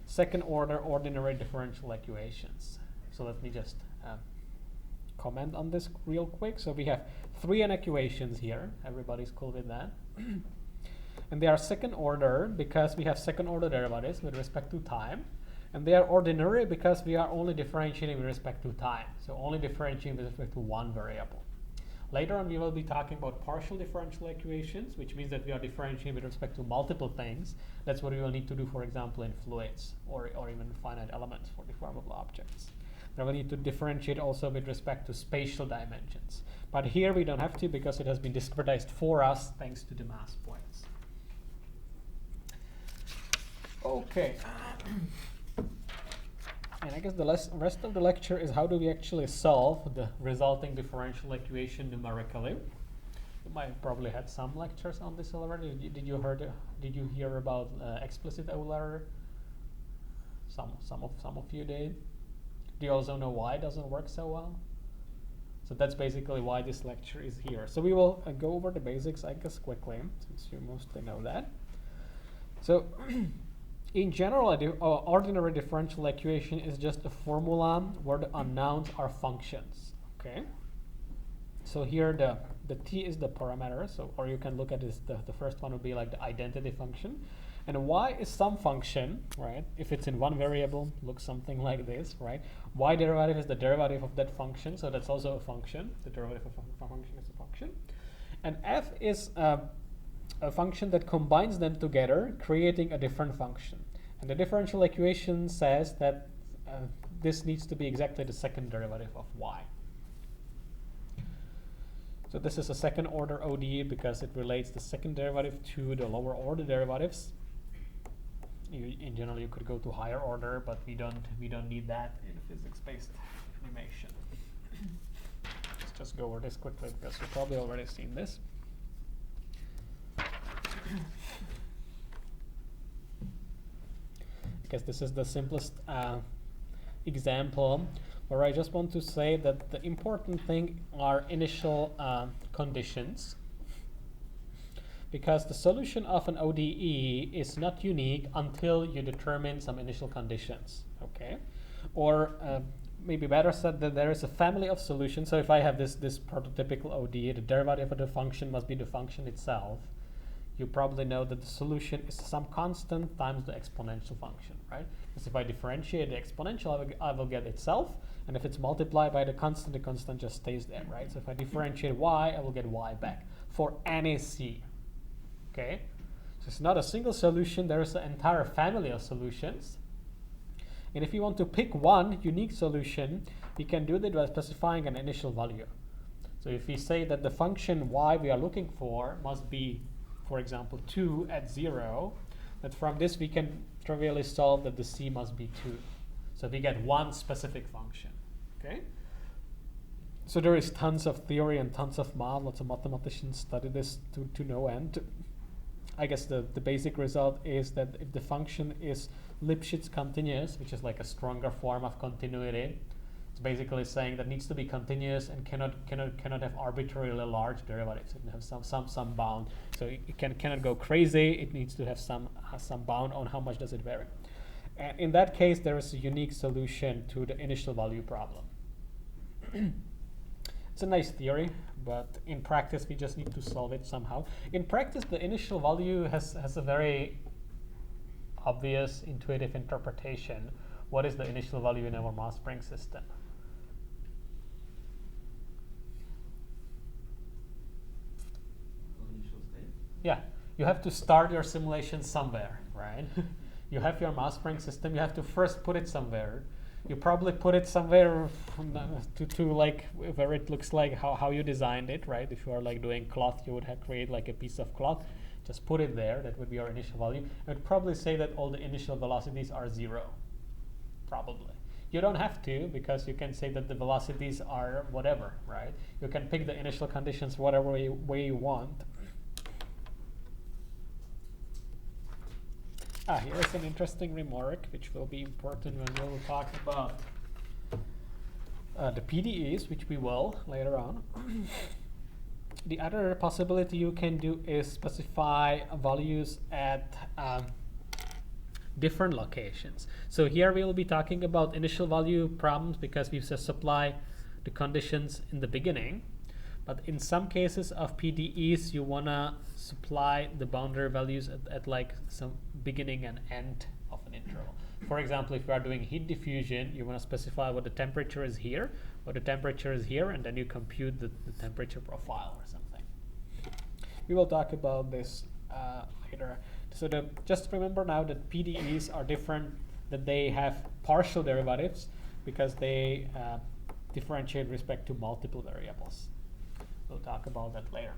second order ordinary differential equations. So let me just comment on this real quick. So we have 3n equations here. Everybody's cool with that. And they are second order because we have second order derivatives with respect to time. And they are ordinary because we are only differentiating with respect to time. So only differentiating with respect to one variable. Later on, we will be talking about partial differential equations, which means that we are differentiating with respect to multiple things. That's what we will need to do, for example, in fluids or even finite elements for deformable objects. Then we need to differentiate also with respect to spatial dimensions. But here we don't have to because it has been discretized for us thanks to the mass points. Okay. And I guess the rest of the lecture is how do we actually solve the resulting differential equation numerically. You might probably had some lectures on this already. Did you hear about explicit Euler? Some of you did. Do you also know why it doesn't work so well? So that's basically why this lecture is here. So we will go over the basics, I guess, quickly, since you mostly know that. So. In general, ordinary differential equation is just a formula where the unknowns are functions. Okay. So here the t is the parameter. So or you can look at this. The first one would be like the identity function, and y is some function, right? If it's in one variable, looks something like this, right? Y derivative is the derivative of that function, so that's also a function. The derivative of a function is a function, and f is a function that combines them together, creating a different function. And the differential equation says that this needs to be exactly the second derivative of y. So this is a second order ODE because it relates the second derivative to the lower order derivatives. In general, you could go to higher order, but we don't need that in physics-based animation. Let's just go over this quickly because you've probably already seen this. I guess this is the simplest example where I just want to say that the important thing are initial conditions, because the solution of an ODE is not unique until you determine some initial conditions, okay? Or maybe better said, that there is a family of solutions. So if I have this prototypical ODE, the derivative of the function must be the function itself. You probably know that the solution is some constant times the exponential function, right? Because if I differentiate the exponential, I will get itself, and if it's multiplied by the constant just stays there, right? So if I differentiate y, I will get y back for any c, okay? So it's not a single solution, there is an entire family of solutions. And if you want to pick one unique solution, we can do that by specifying an initial value. So if we say that the function y we are looking for must be, for example, 2 at 0, that from this we can trivially solve that the c must be 2. So we get one specific function, okay? So there is tons of theory and tons of math. Lots of mathematicians study this to no end. I guess the basic result is that if the function is Lipschitz continuous, which is like a stronger form of continuity, it's basically saying that needs to be continuous and cannot have arbitrarily large derivatives. It can have some bound. So it cannot go crazy. It needs to have some bound on how much does it vary. And in that case, there is a unique solution to the initial value problem. It's a nice theory, but in practice we just need to solve it somehow. In practice, the initial value has a very obvious intuitive interpretation what is the initial value in our mass spring system? Initial state. Yeah, you have to start your simulation somewhere, right? You have your mass spring system, you have to first put it somewhere. You probably put it somewhere to like where it looks like how you designed it, right? If you are like doing cloth, you would have create like a piece of cloth. Just put it there. That would be your initial value. I would probably say that all the initial velocities are 0. Probably. You don't have to, because you can say that the velocities are whatever, right? You can pick the initial conditions whatever way you want. Here is an interesting remark, which will be important when we will talk about the PDEs, which we will later on. The other possibility you can do is specify values at different locations. So here we will be talking about initial value problems because we just supply the conditions in the beginning. But in some cases of PDEs, you want to supply the boundary values at like some beginning and end of an interval. For example, if you are doing heat diffusion, you want to specify what the temperature is here, what the temperature is here, and then you compute the temperature profile or something. We will talk about this later. So just remember now that PDEs are different, that they have partial derivatives because they differentiate with respect to multiple variables. We'll talk about that later.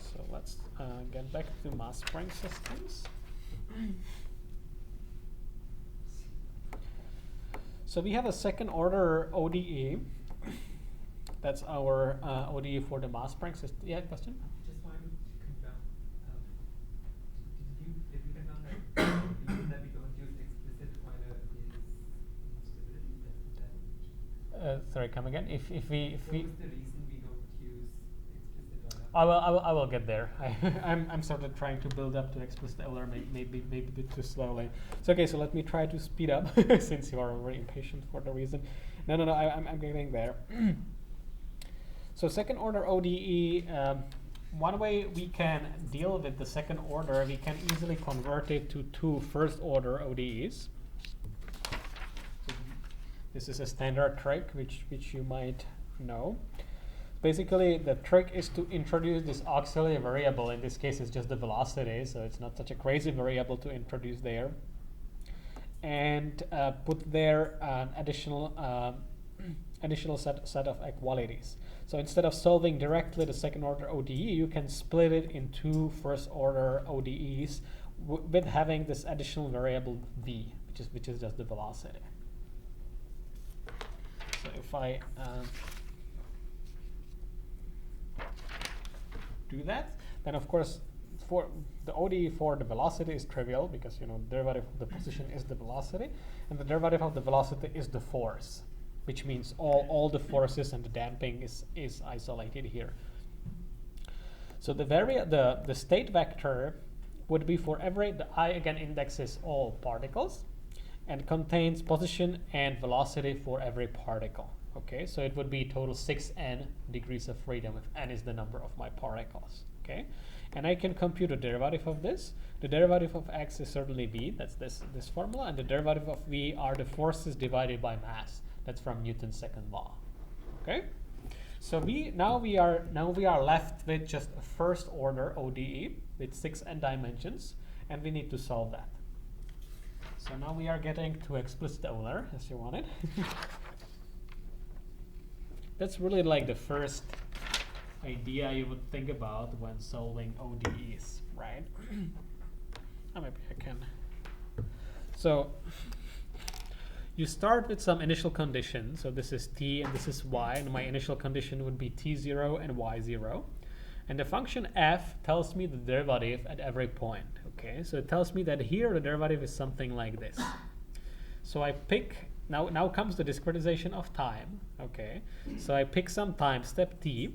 So let's get back to mass spring systems. So we have a second order ODE. That's our ODE for the mass spring system. Yeah, question? Just wanted to confirm. Did you confirm that we don't use explicit Euler instability? Sorry, come again. If we What is the reason we don't use explicit Euler? I will get there. I'm sort of trying to build up to explicit Euler, maybe a bit too slowly. So okay, so let me try to speed up since you are very impatient for the reason. No, I'm getting there. So second order ODE, one way we can deal with the second order, we can easily convert it to 2 first order ODEs. This is a standard trick which you might know. Basically, the trick is to introduce this auxiliary variable. In this case, it's just the velocity, so it's not such a crazy variable to introduce there. And put there an additional set of equalities. So instead of solving directly the second order ODE, you can split it in 2 first order ODEs with having this additional variable v, which is just the velocity. So if I do that, then of course for the ODE for the velocity is trivial because the derivative of the position is the velocity, and the derivative of the velocity is the force, which means all the forces and the damping is isolated here. So the state vector would be for the I again indexes all particles and contains position and velocity for every particle. Okay, so it would be total 6n degrees of freedom if n is the number of my particles. Okay, and I can compute the derivative of this. The derivative of x is certainly v. That's this formula, and the derivative of v are the forces divided by mass. That's from Newton's second law. Okay, so now we are left with just a first order ODE with 6n dimensions, and we need to solve that. So now we are getting to explicit Euler as you wanted. That's really like the first idea you would think about when solving ODEs, right? Maybe I can. So you start with some initial condition. So this is t and this is y, and my initial condition would be t0 and y0. And the function f tells me the derivative at every point. Okay, so it tells me that here the derivative is something like this. So I pick, now comes the discretization of time. Okay, so I pick some time step t,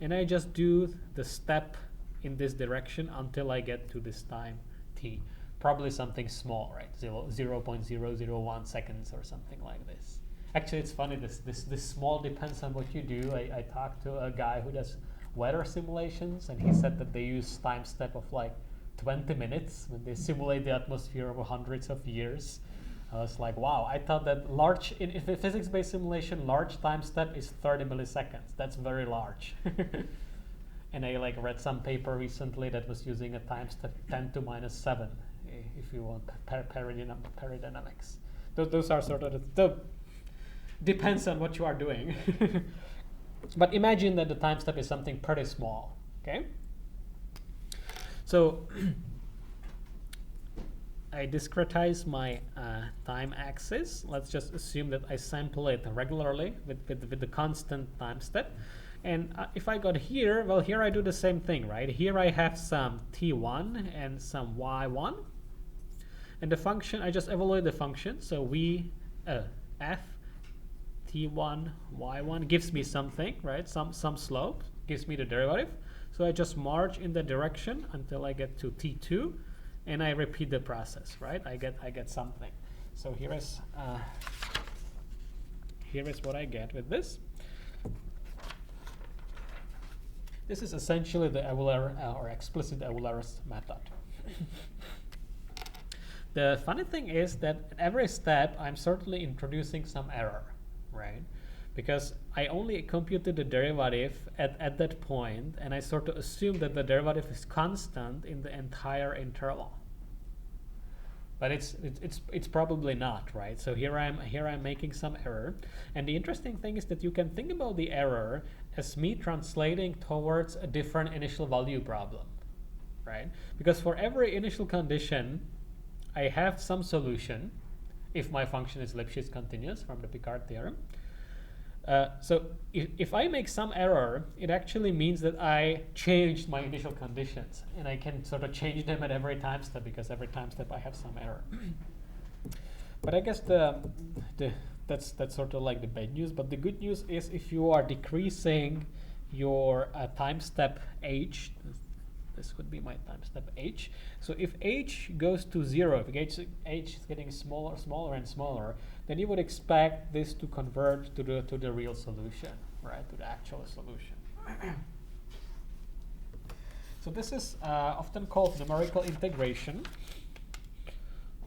and I just do the step in this direction until I get to this time t. Probably something small, right? 0.001 seconds or something like this. Actually, it's funny, this small depends on what you do. I talked to a guy who does weather simulations, and he said that they use time step of like 20 minutes when they simulate the atmosphere over hundreds of years. I was like, wow, I thought that large, in a physics-based simulation, large time step is 30 milliseconds. That's very large. And I like read some paper recently that was using a time step 10 to minus 7, if you want paradynamics. Those are sort of depends on what you are doing. But imagine that the time step is something pretty small, okay? So I discretize my time axis. Let's just assume that I sample it regularly with the constant time step. And if I got here, well, here I do the same thing, right? Here I have some t1 and some y1. And the function, I just evaluate the function. So f t1 y1 gives me something, right? Some slope, gives me the derivative. So I just march in the direction until I get to t2. And I repeat the process, right? I get something. So here is what I get with this. This is essentially the Euler or explicit Euler's method. The funny thing is that at every step I'm certainly introducing some error, right? Because I only computed the derivative at that point, and I sort of assume that the derivative is constant in the entire interval. But it's probably not, right? So here I'm making some error, and the interesting thing is that you can think about the error as me translating towards a different initial value problem, right? Because for every initial condition, I have some solution if my function is Lipschitz continuous from the Picard theorem. So if I make some error, it actually means that I changed my initial conditions, and I can sort of change them at every time step, because every time step I have some error. But I guess that's sort of like the bad news. But the good news is if you are decreasing your time step h, this would be my time step h. So if h goes to 0, if h is getting smaller and smaller, then you would expect this to converge to the real solution, right? To the actual solution. So this is often called numerical integration,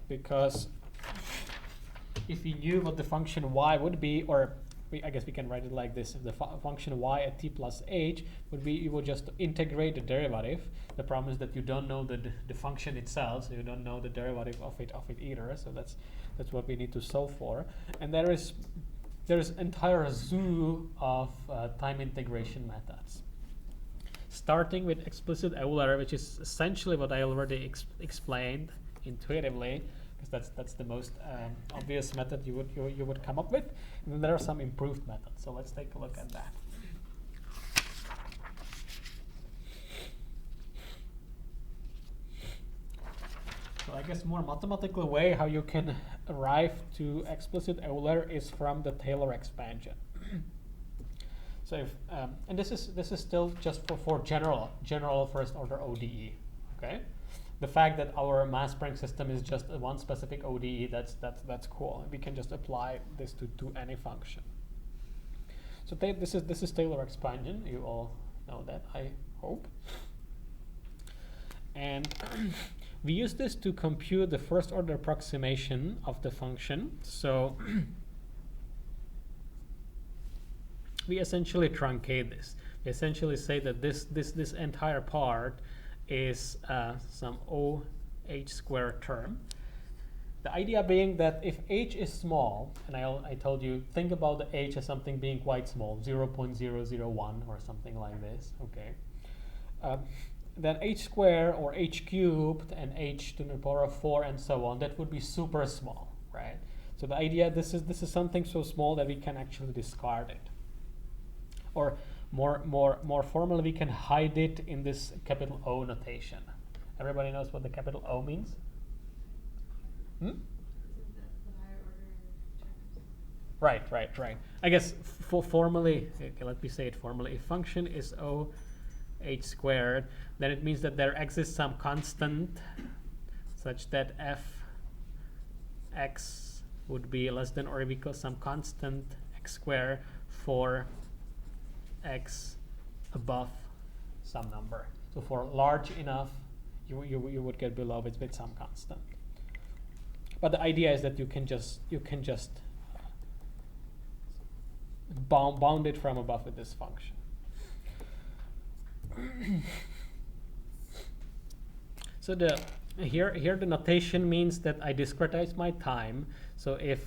because if you knew what the function y would be, or I guess we can write it like this: if the function y at t plus h would be, you would just integrate the derivative. The problem is that you don't know the function itself, so you don't know the derivative of it either. So that's what we need to solve for. And there is entire zoo of time integration methods, starting with explicit Euler, which is essentially what I already explained intuitively, because that's the most obvious method you would come up with. And then there are some improved methods. So let's take a look at that. So I guess more mathematical way how you can arrive to explicit Euler is from the Taylor expansion. So if and this is still just for general first order ODE, okay? The fact that our mass Planck system is just one specific ODE, that's cool. We can just apply this to any function. So this is Taylor expansion. You all know that, I hope. And we use this to compute the first order approximation of the function. So we essentially truncate this. We essentially say that this entire part is some OH squared term. The idea being that if h is small, and I told you, think about the h as something being quite small, 0.001 or something like this, okay? Then h squared or h cubed and h to the power of 4 and so on, that would be super small, right? So the idea, this is something so small that we can actually discard it. Or more formally, we can hide it in this capital O notation. Everybody knows what the capital O means? Right. I guess formally, okay, let me say it formally. If function is OH squared, then it means that there exists some constant such that fx would be less than or equal some constant x squared for x above some number. So for large enough you would get below it with some constant. But the idea is that you can just bound it from above with this function. So here the notation means that I discretize my time. So if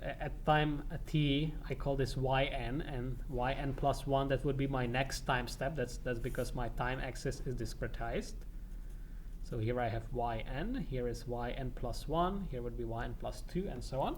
at time t I call this yn, and yn plus 1, that would be my next time step. That's because my time axis is discretized. So here I have yn, here is yn plus 1, here would be yn plus 2, and so on.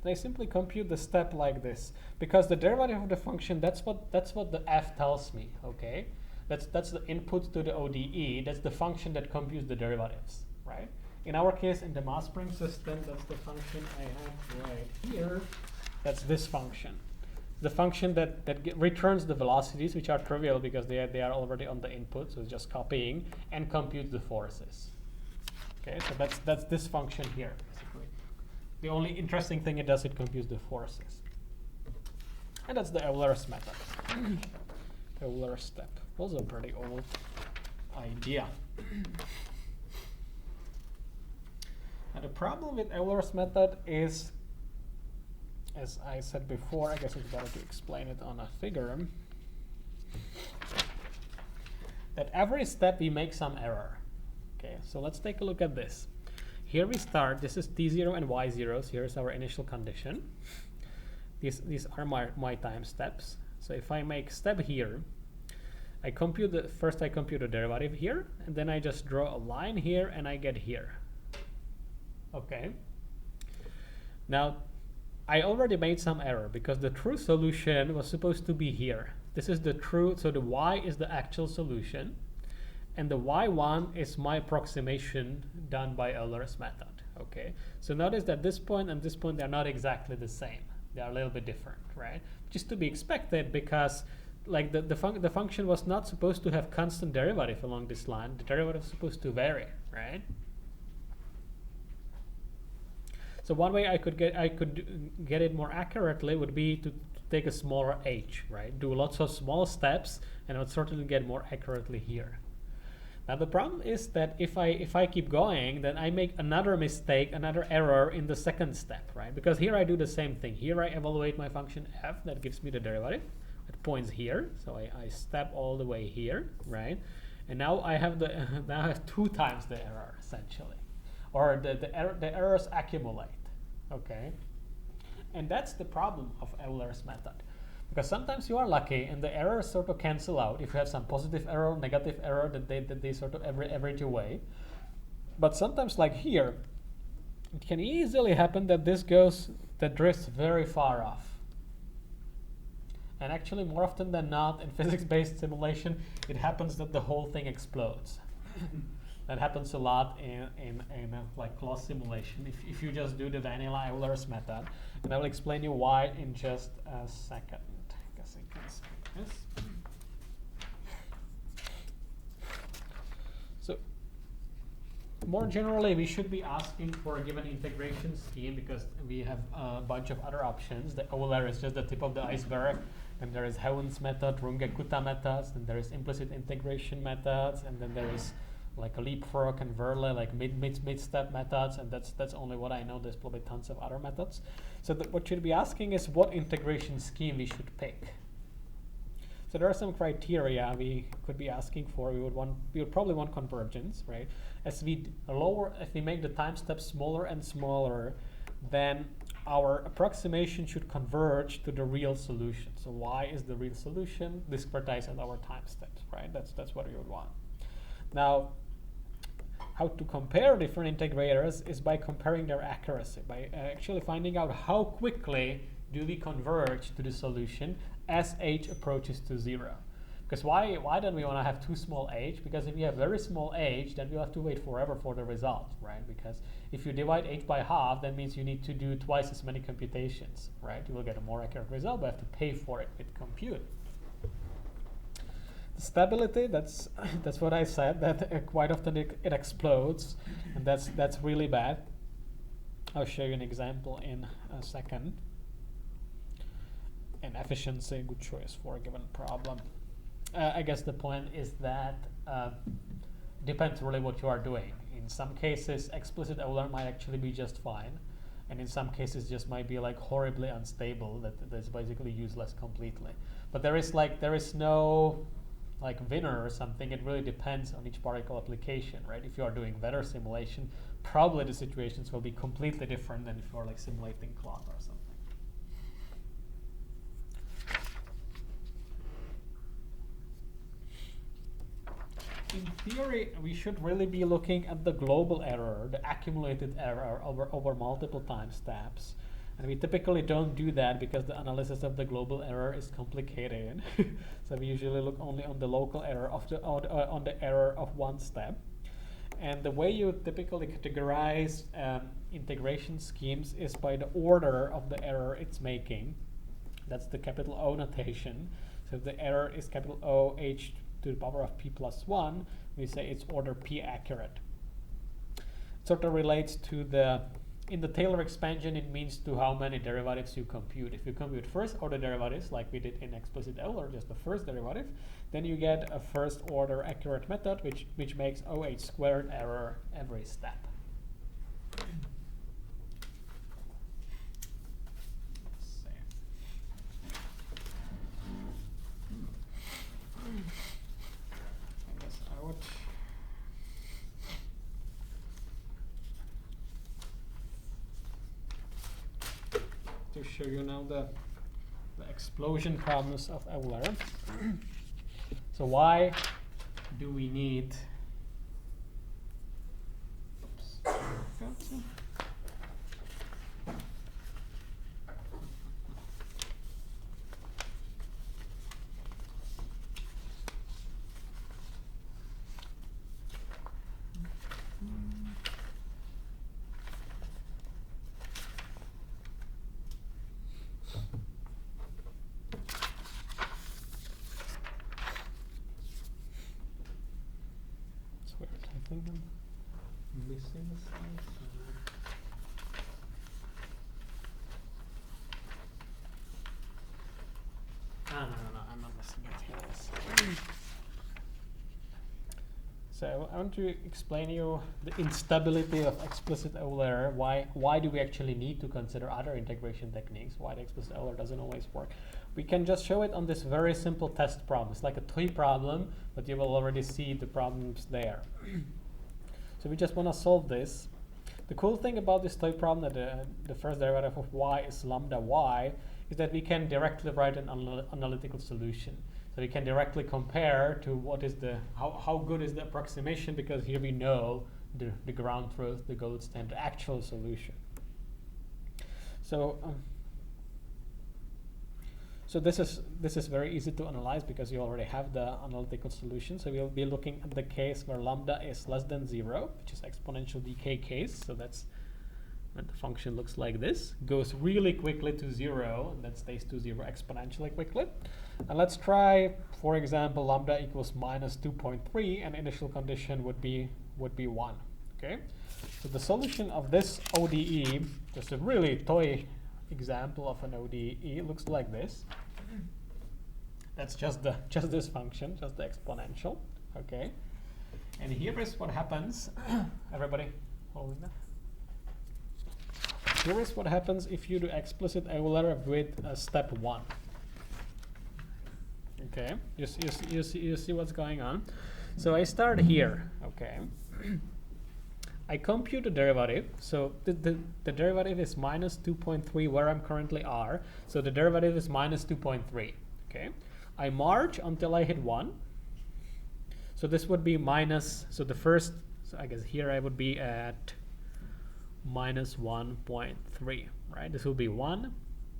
Then I simply compute the step like this, because the derivative of the function, that's what the f tells me. Okay, that's the input to the ODE. That's the function that computes the derivatives, right? In our case, in the mass spring system, that's the function I have right here. That's this function. The function that returns the velocities, which are trivial because they are already on the input, so it's just copying, and computes the forces. Okay, so that's this function here, basically. The only interesting thing it does, it computes the forces. And that's the Euler's method. Euler's step. Also a pretty old idea. Now the problem with Euler's method is, as I said before, I guess it's better to explain it on a figure, that every step we make some error. Okay, so let's take a look at this. Here we start, this is t0 and y0, so here's our initial condition. These are my time steps. So if I make step here, first I compute the derivative here, and then I just draw a line here and I get here. Okay. Now, I already made some error because the true solution was supposed to be here. This is the true, so the y is the actual solution, and the y1 is my approximation done by Euler's method. Okay, so notice that this point and this point, they're not exactly the same. They are a little bit different, right? Which is to be expected because like the function was not supposed to have constant derivative along this line. The derivative is supposed to vary, right? So one way I could get it more accurately would be to take a smaller h, right? Do lots of small steps, and I would certainly get more accurately here. Now the problem is that if I keep going, then I make another mistake, another error in the second step, right? Because here I do the same thing. Here I evaluate my function f, that gives me the derivative. It points here, so I step all the way here, right? And now I have now I have 2 times the error essentially, or the errors accumulate. Okay, and that's the problem of Euler's method, because sometimes you are lucky and the errors sort of cancel out. If you have some positive error, negative error, that they sort of average away. But sometimes, like here, it can easily happen that that drifts very far off. And actually, more often than not, in physics-based simulation, it happens that the whole thing explodes. That happens a lot in like closed simulation. If you just do the vanilla Euler's method, and I will explain you why in just a second. I guess I can say this. So more generally, we should be asking for a given integration scheme because we have a bunch of other options. The Euler is just the tip of the iceberg, and there is Heaven's method, Runge-Kutta methods, and there is implicit integration methods, and then there is like a leapfrog and Verle, like mid-step methods, and that's only what I know. There's probably tons of other methods. So what you'd be asking is what integration scheme we should pick. So there are some criteria we could be asking for. We would probably want convergence, right? If we make the time steps smaller and smaller, then our approximation should converge to the real solution. So y is the real solution, discretized at our time steps, right? That's what we would want. Now, how to compare different integrators is by comparing their accuracy, by actually finding out how quickly do we converge to the solution as h approaches to 0. Because why don't we want to have too small h? Because if you have very small h, then we'll have to wait forever for the result, right? Because if you divide h by half, that means you need to do twice as many computations, right? You will get a more accurate result, but have to pay for it with compute. Stability, that's what I said, that quite often it explodes, and that's really bad. I'll show you an example in a second. And efficiency, good choice for a given problem. I guess the point is that depends really what you are doing. In some cases, explicit Euler might actually be just fine, and in some cases just might be like horribly unstable, that's basically useless completely. But there is no like winner or something. It really depends on each particle application, right? If you are doing weather simulation, probably the situations will be completely different than if you are like simulating clock or something. In theory, we should really be looking at the global error, the accumulated error over multiple time steps. And we typically don't do that because the analysis of the global error is complicated. So we usually look only on the local error on the error of one step. And the way you typically categorize integration schemes is by the order of the error it's making. That's the capital O notation. So if the error is capital O h to the power of p plus 1, we say it's order p accurate. It sort of relates to in the Taylor expansion, it means to how many derivatives you compute. If you compute first order derivatives, like we did in explicit Euler, just the first derivative, then you get a first order accurate method, which makes OH squared error every step. I guess I would to show you now the explosion problems of Euler. So why do we need I think I'm missing a slide. No, I'm not missing it. Yes. So I want to explain you the instability of explicit Euler. Why do we actually need to consider other integration techniques? Why the explicit Euler doesn't always work? We can just show it on this very simple test problem. It's like a toy problem, but you will already see the problems there. So we just want to solve this. The cool thing about this toy problem, that the first derivative of y is lambda y, is that we can directly write an analytical solution. So we can directly compare to what is how good is the approximation, because here we know the ground truth, the gold standard, the actual solution. So this is very easy to analyze because you already have the analytical solution. So we'll be looking at the case where lambda is less than 0, which is exponential decay case. So that's when the function looks like this, goes really quickly to 0, and then stays to 0 exponentially quickly. And let's try, for example, lambda equals minus 2.3, and initial condition would be 1. Okay. So the solution of this ODE, just a really toy example of an ODE, looks like this. That's just this function, just the exponential. Okay. And here is what happens. Everybody holding that? Here is what happens if you do explicit Euler with step 1. Okay. You see what's going on. So I start here. Okay. I compute the derivative. So the derivative is minus 2.3 where I'm currently are. So the derivative is minus 2.3. Okay. I march until I hit 1. So this would be minus, so I guess here I would be at minus 1.3, right? This will be 1.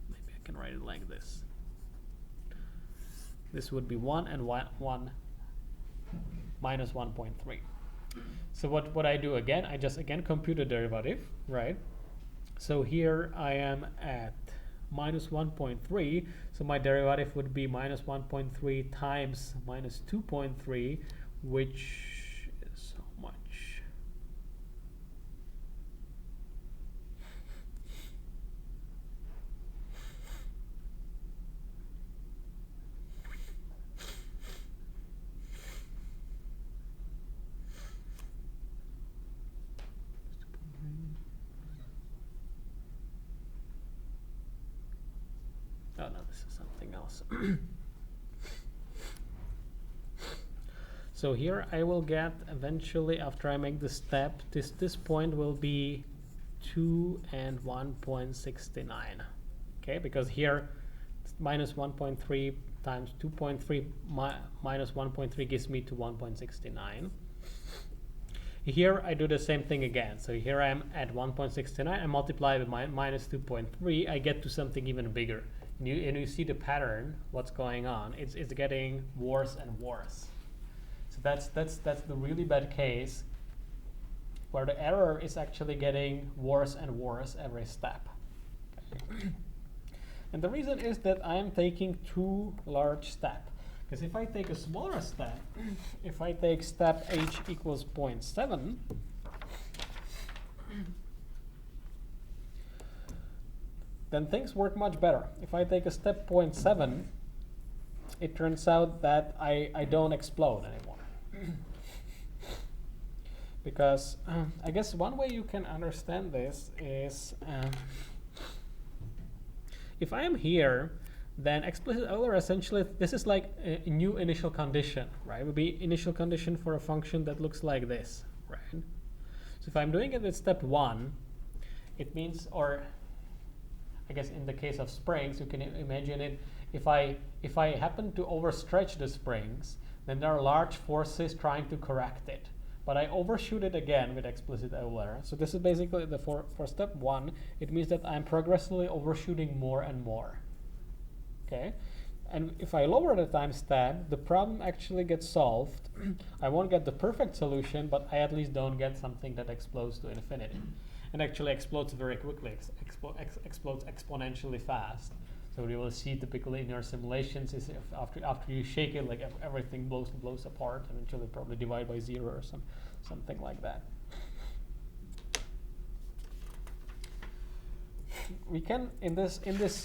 Maybe I can write it like this. This would be 1 and 1 minus 1.3. So what I do again, I just again compute the derivative, right? So here I am at minus 1.3, so my derivative would be minus 1.3 times minus 2.3, which is how much? Oh no, this is something else. So here I will get eventually, after I make the step, this point will be 2 and 1.69. Okay, because here minus 1.3 times 2.3 minus 1.3 gives me to 1.69. Here I do the same thing again. So here I am at 1.69. I multiply with minus 2.3. I get to something even bigger. And you see the pattern. What's going on? It's getting worse and worse. So that's the really bad case where the error is actually getting worse and worse every step. Okay. And the reason is that I am taking too large step. Because if I take a smaller step, if I take step h equals 0.7, then things work much better. If I take a step 0.7, it turns out that I don't explode anymore. Because I guess one way you can understand this is if I am here, then explicit Euler essentially, this is like a new initial condition, right? It would be initial condition for a function that looks like this, right? So if I'm doing it at step 1, it means, or I guess in the case of springs, you can imagine it, if I happen to overstretch the springs, then there are large forces trying to correct it. But I overshoot it again with explicit Euler. So this is basically for step 1, it means that I'm progressively overshooting more and more. Okay, and if I lower the time step, the problem actually gets solved. I won't get the perfect solution, but I at least don't get something that explodes to infinity. And actually explodes very quickly, explodes exponentially fast. So we will see typically in your simulations is if after you shake it, like everything blows apart, eventually probably divide by 0 or something like that. We can, in this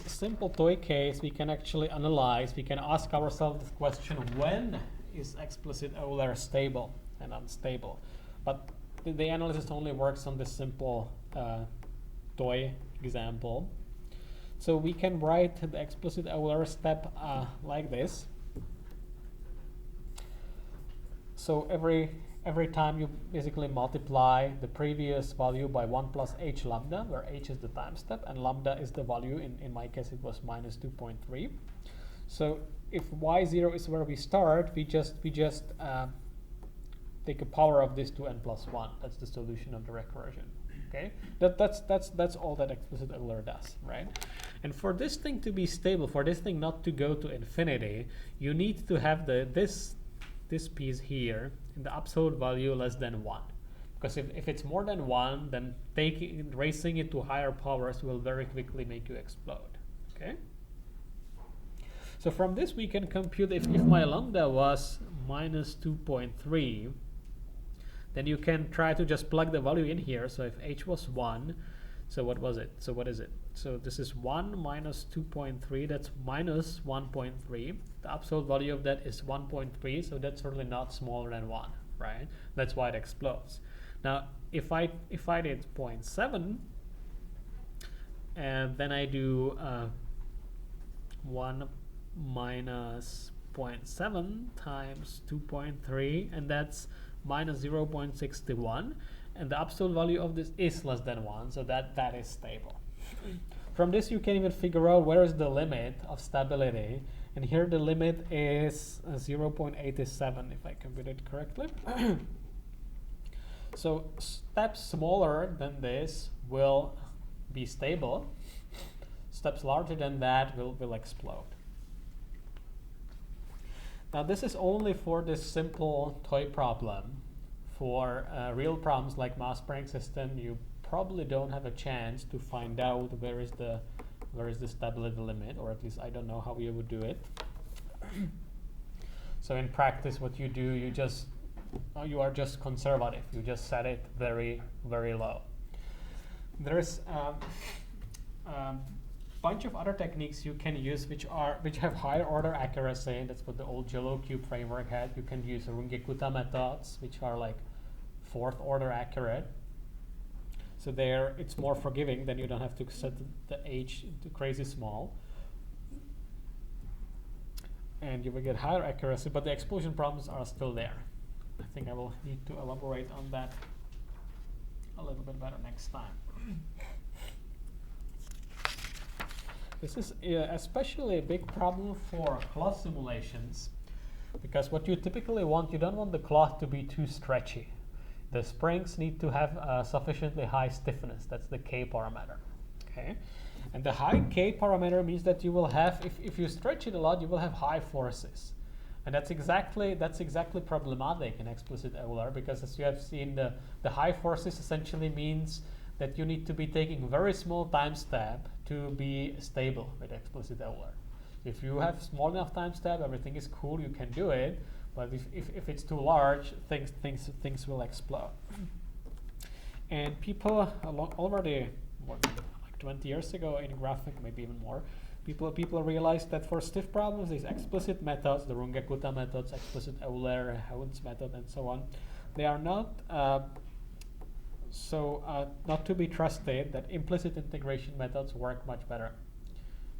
simple toy case, we can actually analyze, we can ask ourselves the question, when is explicit Euler stable and unstable? But the analysis only works on this simple toy example. So we can write the explicit Euler step like this. So every time you basically multiply the previous value by 1 plus h lambda, where h is the time step and lambda is the value, in my case it was minus 2.3. So if y0 is where we start, we just take a power of this to n plus 1. That's the solution of the recursion. Okay, that's all that explicit Euler does, right? And for this thing to be stable, for this thing not to go to infinity, you need to have this piece here in the absolute value less than 1. Because if it's more than 1, then raising it to higher powers will very quickly make you explode. Okay. So from this we can compute if my lambda was minus 2.3, then you can try to just plug the value in here. So if h was 1, so what was it? So what is it? So this is 1 minus 2.3, that's minus 1.3. The absolute value of that is 1.3, so that's certainly not smaller than 1, right? That's why it explodes. Now, if I did 0.7, and then I do 1 minus 0.7 times 2.3, and that's minus 0.61, and the absolute value of this is less than 1, so that is stable. From this you can even figure out where is the limit of stability, and here the limit is 0.87 if I compute it correctly. So steps smaller than this will be stable, steps larger than that will explode. Now this is only for this simple toy problem. For real problems like mass spring system, you probably don't have a chance to find out where is the stability limit, or at least I don't know how you would do it. So in practice, what you do, you are just conservative. You just set it very, very low. There's bunch of other techniques you can use which have higher order accuracy. That's what the old Jello cube framework had. You can use Runge-Kutta methods, which are like 4th order accurate. So there it's more forgiving, then you don't have to set the h to crazy small. and you will get higher accuracy, but the explosion problems are still there. I think I will need to elaborate on that a little bit better next time. This is especially a big problem for cloth simulations, because what you typically want, you don't want the cloth to be too stretchy. The springs need to have sufficiently high stiffness. That's the K parameter. Okay, and the high K parameter means that you will have, if you stretch it a lot, you will have high forces, and that's exactly problematic in explicit Euler, because as you have seen, the high forces essentially means that you need to be taking very small time step to be stable with explicit Euler. If you have small enough time step, everything is cool, you can do it. But if it's too large, things will explode. And people already more than like 20 years ago in graphic, maybe even more, people realized that for stiff problems, these explicit methods, the Runge-Kutta methods, explicit Euler, Howard's method, and so on, they are not not to be trusted. That implicit integration methods work much better.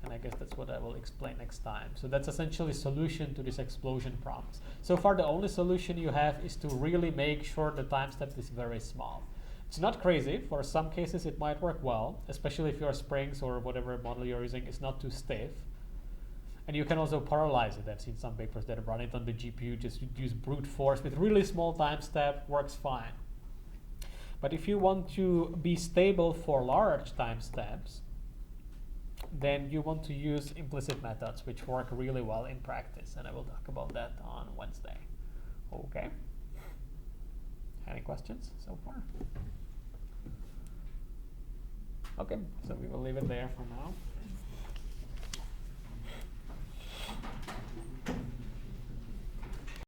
And I guess that's what I will explain next time. So that's essentially a solution to these explosion problems. So far, the only solution you have is to really make sure the time step is very small. It's not crazy. For some cases, it might work well, especially if your springs or whatever model you're using is not too stiff. And you can also parallelize it. I've seen some papers that run it on the GPU, just use brute force with really small time step, works fine. But if you want to be stable for large time steps, then you want to use implicit methods, which work really well in practice, and I will talk about that on Wednesday. Okay. Any questions so far? Okay, so we will leave it there for now.